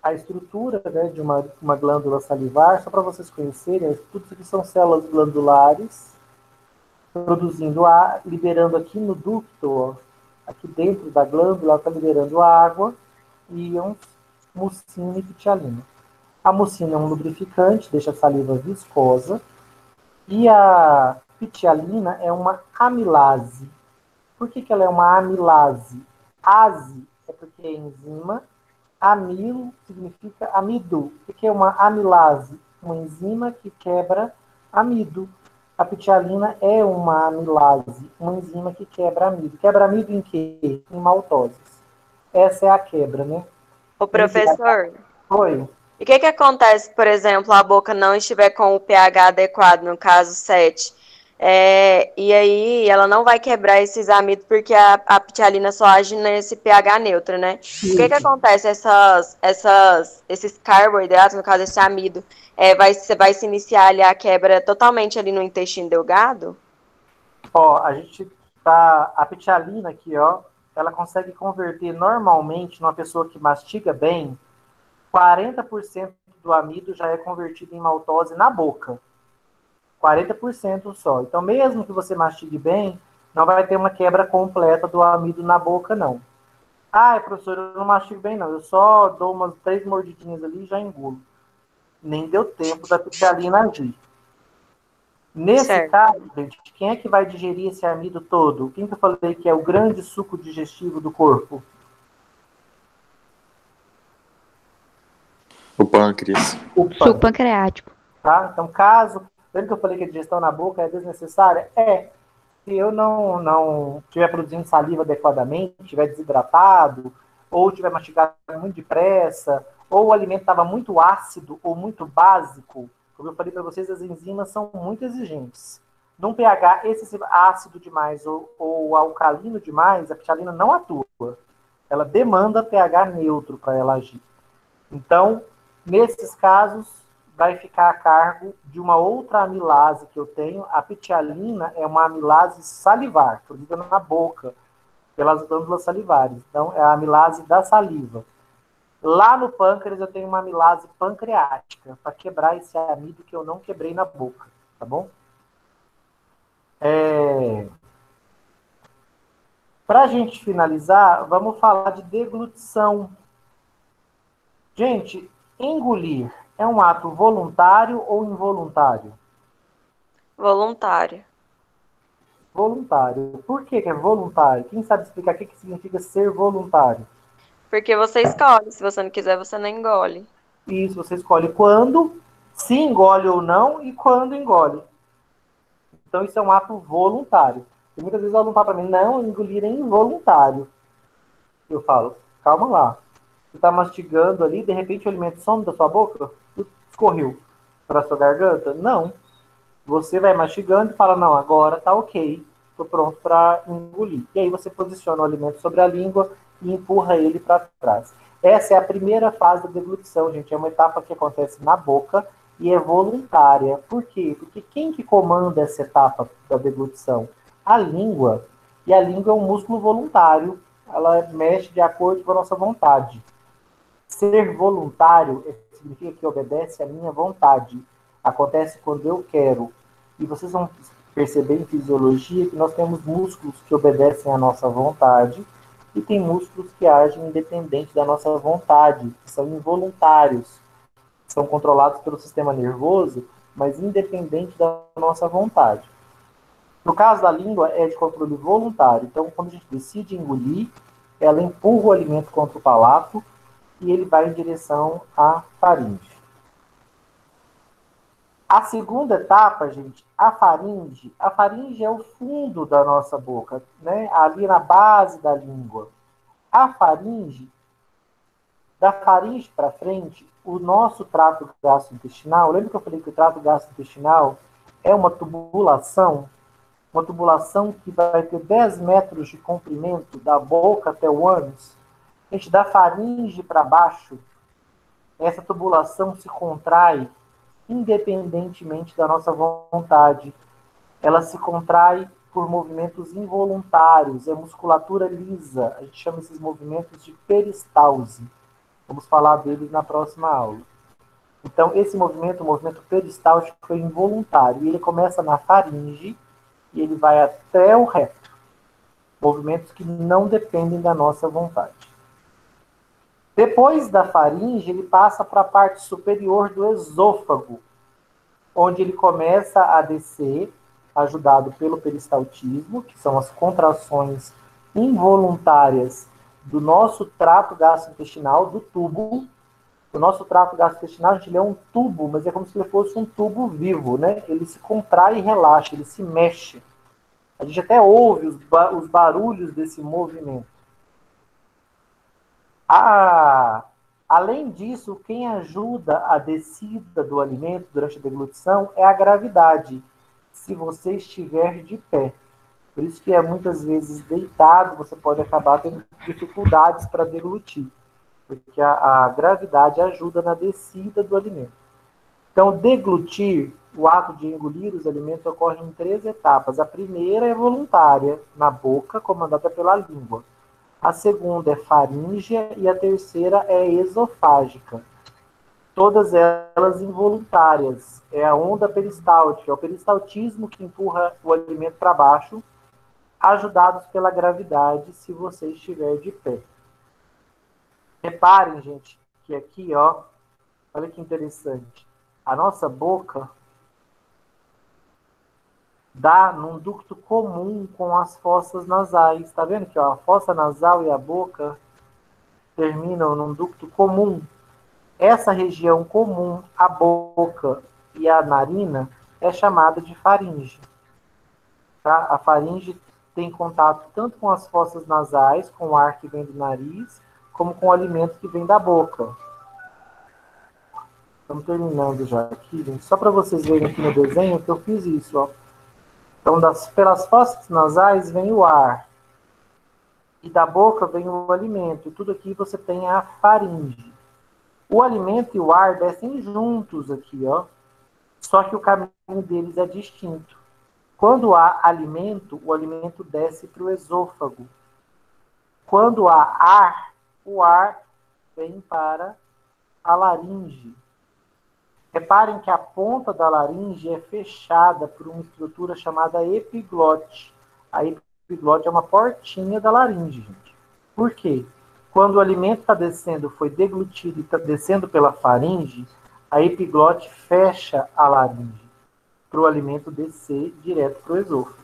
[SPEAKER 1] a estrutura, né, de uma glândula salivar, só para vocês conhecerem, tudo isso aqui são células glandulares, produzindo ar, liberando aqui no ducto, ó, aqui dentro da glândula, está liberando água, íons, mucina e pitialina. A mucina é um lubrificante, deixa a saliva viscosa, e a pitialina é uma amilase. Por que ela é uma amilase? Ase é porque é enzima, amilo significa amido. O que é uma amilase? Uma enzima que quebra amido. A pitialina é uma amilase, uma enzima que quebra amido. Quebra amido em quê? Em maltoses. Essa é a quebra, né?
[SPEAKER 5] Ô, professor,
[SPEAKER 1] Oi.
[SPEAKER 5] e o que acontece, por exemplo, a boca não estiver com o pH adequado, no caso 7? E aí ela não vai quebrar esses amidos porque a pitialina só age nesse pH neutro, né? O que acontece? Esses carboidratos, no caso esse amido, vai se iniciar ali a quebra totalmente ali no intestino delgado?
[SPEAKER 1] Ó, a pitialina aqui, ó, ela consegue converter normalmente numa pessoa que mastiga bem, 40% do amido já é convertido em maltose na boca. 40% só. Então, mesmo que você mastigue bem, não vai ter uma quebra completa do amido na boca, não. Ah, professor, eu não mastigo bem, não. Eu só dou umas 3 mordidinhas ali e já engulo. Nem deu tempo da pitialina agir. Nesse caso, gente, quem é que vai digerir esse amido todo? Quem que eu falei que é o grande suco digestivo do corpo?
[SPEAKER 4] O pâncreas.
[SPEAKER 7] Suco pancreático.
[SPEAKER 1] Tá? Então, lembra que eu falei que a digestão na boca é desnecessária? Se eu não estiver produzindo saliva adequadamente, estiver desidratado, ou estiver mastigado muito depressa, ou o alimento estava muito ácido ou muito básico, como eu falei para vocês, as enzimas são muito exigentes. Num pH excessivo, ácido demais ou alcalino demais, a pitialina não atua. Ela demanda pH neutro para ela agir. Então, nesses casos, vai ficar a cargo de uma outra amilase que eu tenho. A pitialina é uma amilase salivar, produzida na boca, pelas glândulas salivares. Então, é a amilase da saliva. Lá no pâncreas, eu tenho uma amilase pancreática, para quebrar esse amido que eu não quebrei na boca, tá bom? Para a gente finalizar, vamos falar de deglutição. Gente, engolir é um ato voluntário ou involuntário?
[SPEAKER 5] Voluntário.
[SPEAKER 1] Voluntário. Por que é voluntário? Quem sabe explicar o que significa ser voluntário?
[SPEAKER 5] Porque você escolhe. Se você não quiser, você não engole.
[SPEAKER 1] Isso, você escolhe quando, se engole ou não, e quando engole. Então, isso é um ato voluntário. E muitas vezes o aluno fala para mim, não, engolir é involuntário. Eu falo, calma lá. Você está mastigando ali, de repente o alimento some da sua boca, escorreu para a sua garganta? Não. Você vai mastigando e fala, não, agora tá ok, estou pronto para engolir. E aí você posiciona o alimento sobre a língua e empurra ele para trás. Essa é a primeira fase da deglutição, gente. É uma etapa que acontece na boca e é voluntária. Por quê? Porque quem que comanda essa etapa da deglutição? A língua. E a língua é um músculo voluntário. Ela mexe de acordo com a nossa vontade. Ser voluntário significa que obedece à minha vontade. Acontece quando eu quero. E vocês vão perceber em fisiologia que nós temos músculos que obedecem à nossa vontade e tem músculos que agem independente da nossa vontade, que são involuntários, são controlados pelo sistema nervoso, mas independente da nossa vontade. No caso da língua, é de controle voluntário. Então, quando a gente decide engolir, ela empurra o alimento contra o palato e ele vai em direção à faringe. A segunda etapa, gente, a faringe é o fundo da nossa boca, né? Ali na base da língua. A faringe, da faringe para frente, o nosso trato gastrointestinal, lembra que eu falei que o trato gastrointestinal é uma tubulação que vai ter 10 metros de comprimento da boca até o ânus? Gente, da faringe para baixo, essa tubulação se contrai independentemente da nossa vontade. Ela se contrai por movimentos involuntários, é musculatura lisa. A gente chama esses movimentos de peristalse. Vamos falar deles na próxima aula. Então, esse movimento, o movimento peristáltico, foi involuntário. E ele começa na faringe e ele vai até o reto. Movimentos que não dependem da nossa vontade. Depois da faringe, ele passa para a parte superior do esôfago, onde ele começa a descer, ajudado pelo peristaltismo, que são as contrações involuntárias do nosso trato gastrointestinal, do tubo. O nosso trato gastrointestinal, ele é um tubo, mas é como se ele fosse um tubo vivo, né? Ele se contrai e relaxa, ele se mexe. A gente até ouve os barulhos desse movimento. Além disso, quem ajuda a descida do alimento durante a deglutição é a gravidade, se você estiver de pé. Por isso que muitas vezes deitado, você pode acabar tendo dificuldades para deglutir, porque a gravidade ajuda na descida do alimento. Então, deglutir, o ato de engolir os alimentos, ocorre em 3 etapas. A primeira é voluntária, na boca, comandada pela língua. A segunda é faríngea e a terceira é esofágica. Todas elas involuntárias. É a onda peristáltica, é o peristaltismo que empurra o alimento para baixo, ajudados pela gravidade, se você estiver de pé. Reparem, gente, que aqui, ó, olha que interessante. A nossa boca dá num ducto comum com as fossas nasais. Tá vendo que ó, a fossa nasal e a boca terminam num ducto comum. Essa região comum, a boca e a narina, é chamada de faringe. Tá? A faringe tem contato tanto com as fossas nasais, com o ar que vem do nariz, como com o alimento que vem da boca. Estamos terminando já aqui, gente. Só para vocês verem aqui no desenho que eu fiz isso, ó. Então, pelas fossas nasais vem o ar. E da boca vem o alimento. E tudo aqui você tem a faringe. O alimento e o ar descem juntos aqui, ó. Só que o caminho deles é distinto. Quando há alimento, o alimento desce para o esôfago. Quando há ar, o ar vem para a laringe. Reparem que a ponta da laringe é fechada por uma estrutura chamada epiglote. A epiglote é uma portinha da laringe, gente. Por quê? Quando o alimento está descendo, foi deglutido e está descendo pela faringe, a epiglote fecha a laringe para o alimento descer direto para o esôfago.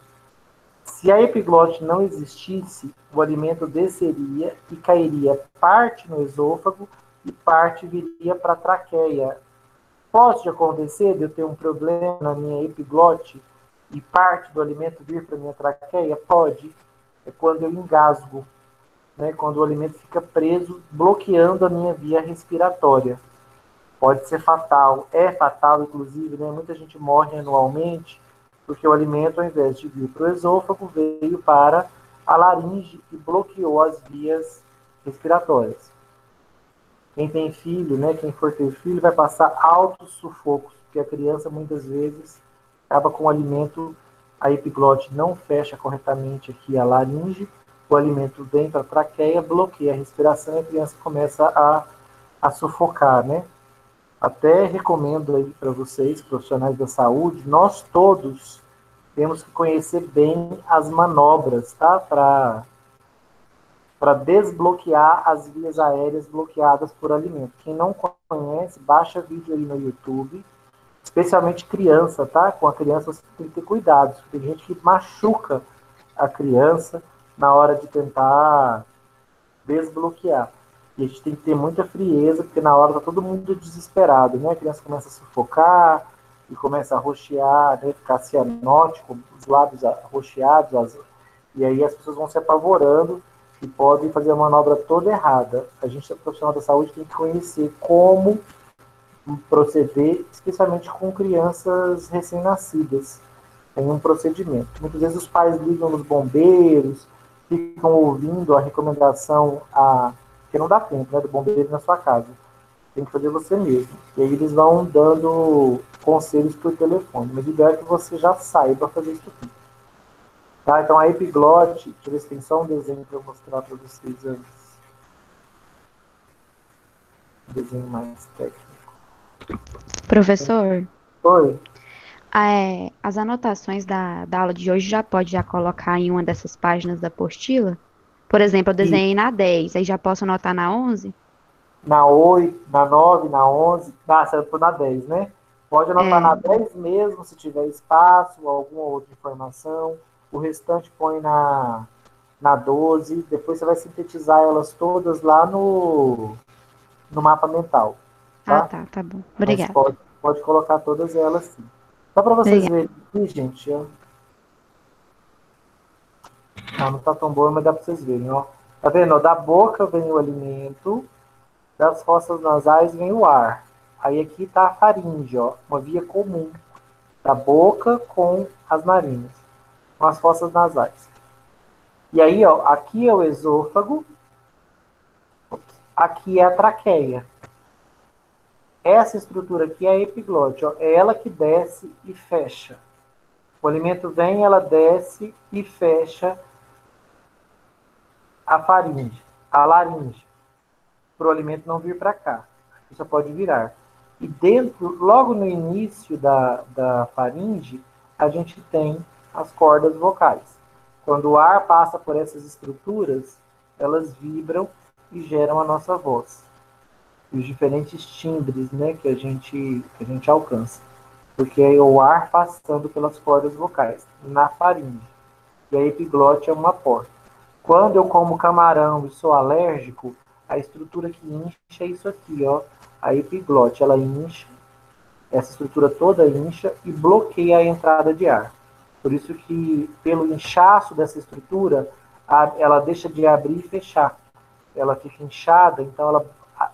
[SPEAKER 1] Se a epiglote não existisse, o alimento desceria e cairia parte no esôfago e parte viria para a traqueia. Pode acontecer de eu ter um problema na minha epiglote e parte do alimento vir para a minha traqueia? Pode. É quando eu engasgo, né? Quando o alimento fica preso, bloqueando a minha via respiratória. Pode ser fatal. É fatal, inclusive, né? Muita gente morre anualmente porque o alimento, ao invés de vir para o esôfago, veio para a laringe e bloqueou as vias respiratórias. Quem tem filho, né, quem for ter filho, vai passar altos sufocos, porque a criança, muitas vezes, acaba com o alimento, a epiglote não fecha corretamente aqui a laringe, o alimento vem para a traqueia, bloqueia a respiração e a criança começa a sufocar, né? Até recomendo aí para vocês, profissionais da saúde, nós todos temos que conhecer bem as manobras, tá? Para desbloquear as vias aéreas bloqueadas por alimento. Quem não conhece, baixa vídeo aí no YouTube especialmente criança, tá? Com a criança você tem que ter cuidado. Tem gente que machuca a criança na hora de tentar desbloquear. E a gente tem que ter muita frieza, porque na hora tá todo mundo desesperado, né? A criança começa a sufocar e começa a roxear, né? Ficar cianótico, os lábios roxeados, e aí as pessoas vão se apavorando e podem fazer a manobra toda errada. A gente, profissional da saúde, tem que conhecer como proceder, especialmente com crianças recém-nascidas. Tem um procedimento. Muitas vezes os pais ligam nos bombeiros, ficam ouvindo a recomendação, porque não dá tempo, né, do bombeiro na sua casa. Tem que fazer você mesmo. E aí eles vão dando conselhos por telefone. Mas o ideal é que você já saiba fazer isso aqui. Tá? Então a epiglote, deixa eu ver se tem só um desenho para eu mostrar para vocês antes. Um desenho mais técnico.
[SPEAKER 7] Professor,
[SPEAKER 1] Oi.
[SPEAKER 7] as anotações da aula de hoje já colocar em uma dessas páginas da apostila? Por exemplo, eu desenhei na 10, aí já posso anotar na 11?
[SPEAKER 1] Na 8, na 9, na 11, você for na 10, né? Pode anotar na 10 mesmo, se tiver espaço, alguma outra informação. O restante põe na 12. Depois você vai sintetizar elas todas lá no mapa mental. Tá?
[SPEAKER 7] Tá bom.
[SPEAKER 1] Mas
[SPEAKER 7] Obrigada.
[SPEAKER 1] pode colocar todas elas sim. Só para vocês
[SPEAKER 7] Obrigada.
[SPEAKER 1] verem aqui, gente. Ó. Não tá tão boa, mas dá para vocês verem. Ó. Tá vendo? Ó, da boca vem o alimento, das fossas nasais vem o ar. Aí aqui tá a faringe, ó, uma via comum da boca com as narinas, com as fossas nasais. E aí, ó, aqui é o esôfago, aqui é a traqueia. Essa estrutura aqui é a epiglote, ó, é ela que desce e fecha. O alimento vem, ela desce e fecha a faringe, a laringe, para o alimento não vir para cá. Isso pode virar. E dentro, logo no início da faringe, a gente tem as cordas vocais. Quando o ar passa por essas estruturas, elas vibram e geram a nossa voz. E os diferentes timbres, né, que a gente alcança. Porque é o ar passando pelas cordas vocais, na faringe. E a epiglote é uma porta. Quando eu como camarão e sou alérgico, a estrutura que incha é isso aqui, ó. A epiglote, ela incha, essa estrutura toda incha e bloqueia a entrada de ar. Por isso que, pelo inchaço dessa estrutura, ela deixa de abrir e fechar. Ela fica inchada, então ela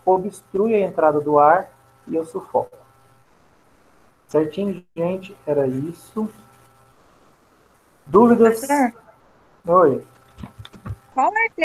[SPEAKER 1] obstrui a entrada do ar e eu sufoco. Certinho, gente? Era isso. Dúvidas?
[SPEAKER 3] Professor,
[SPEAKER 1] Oi.
[SPEAKER 3] qual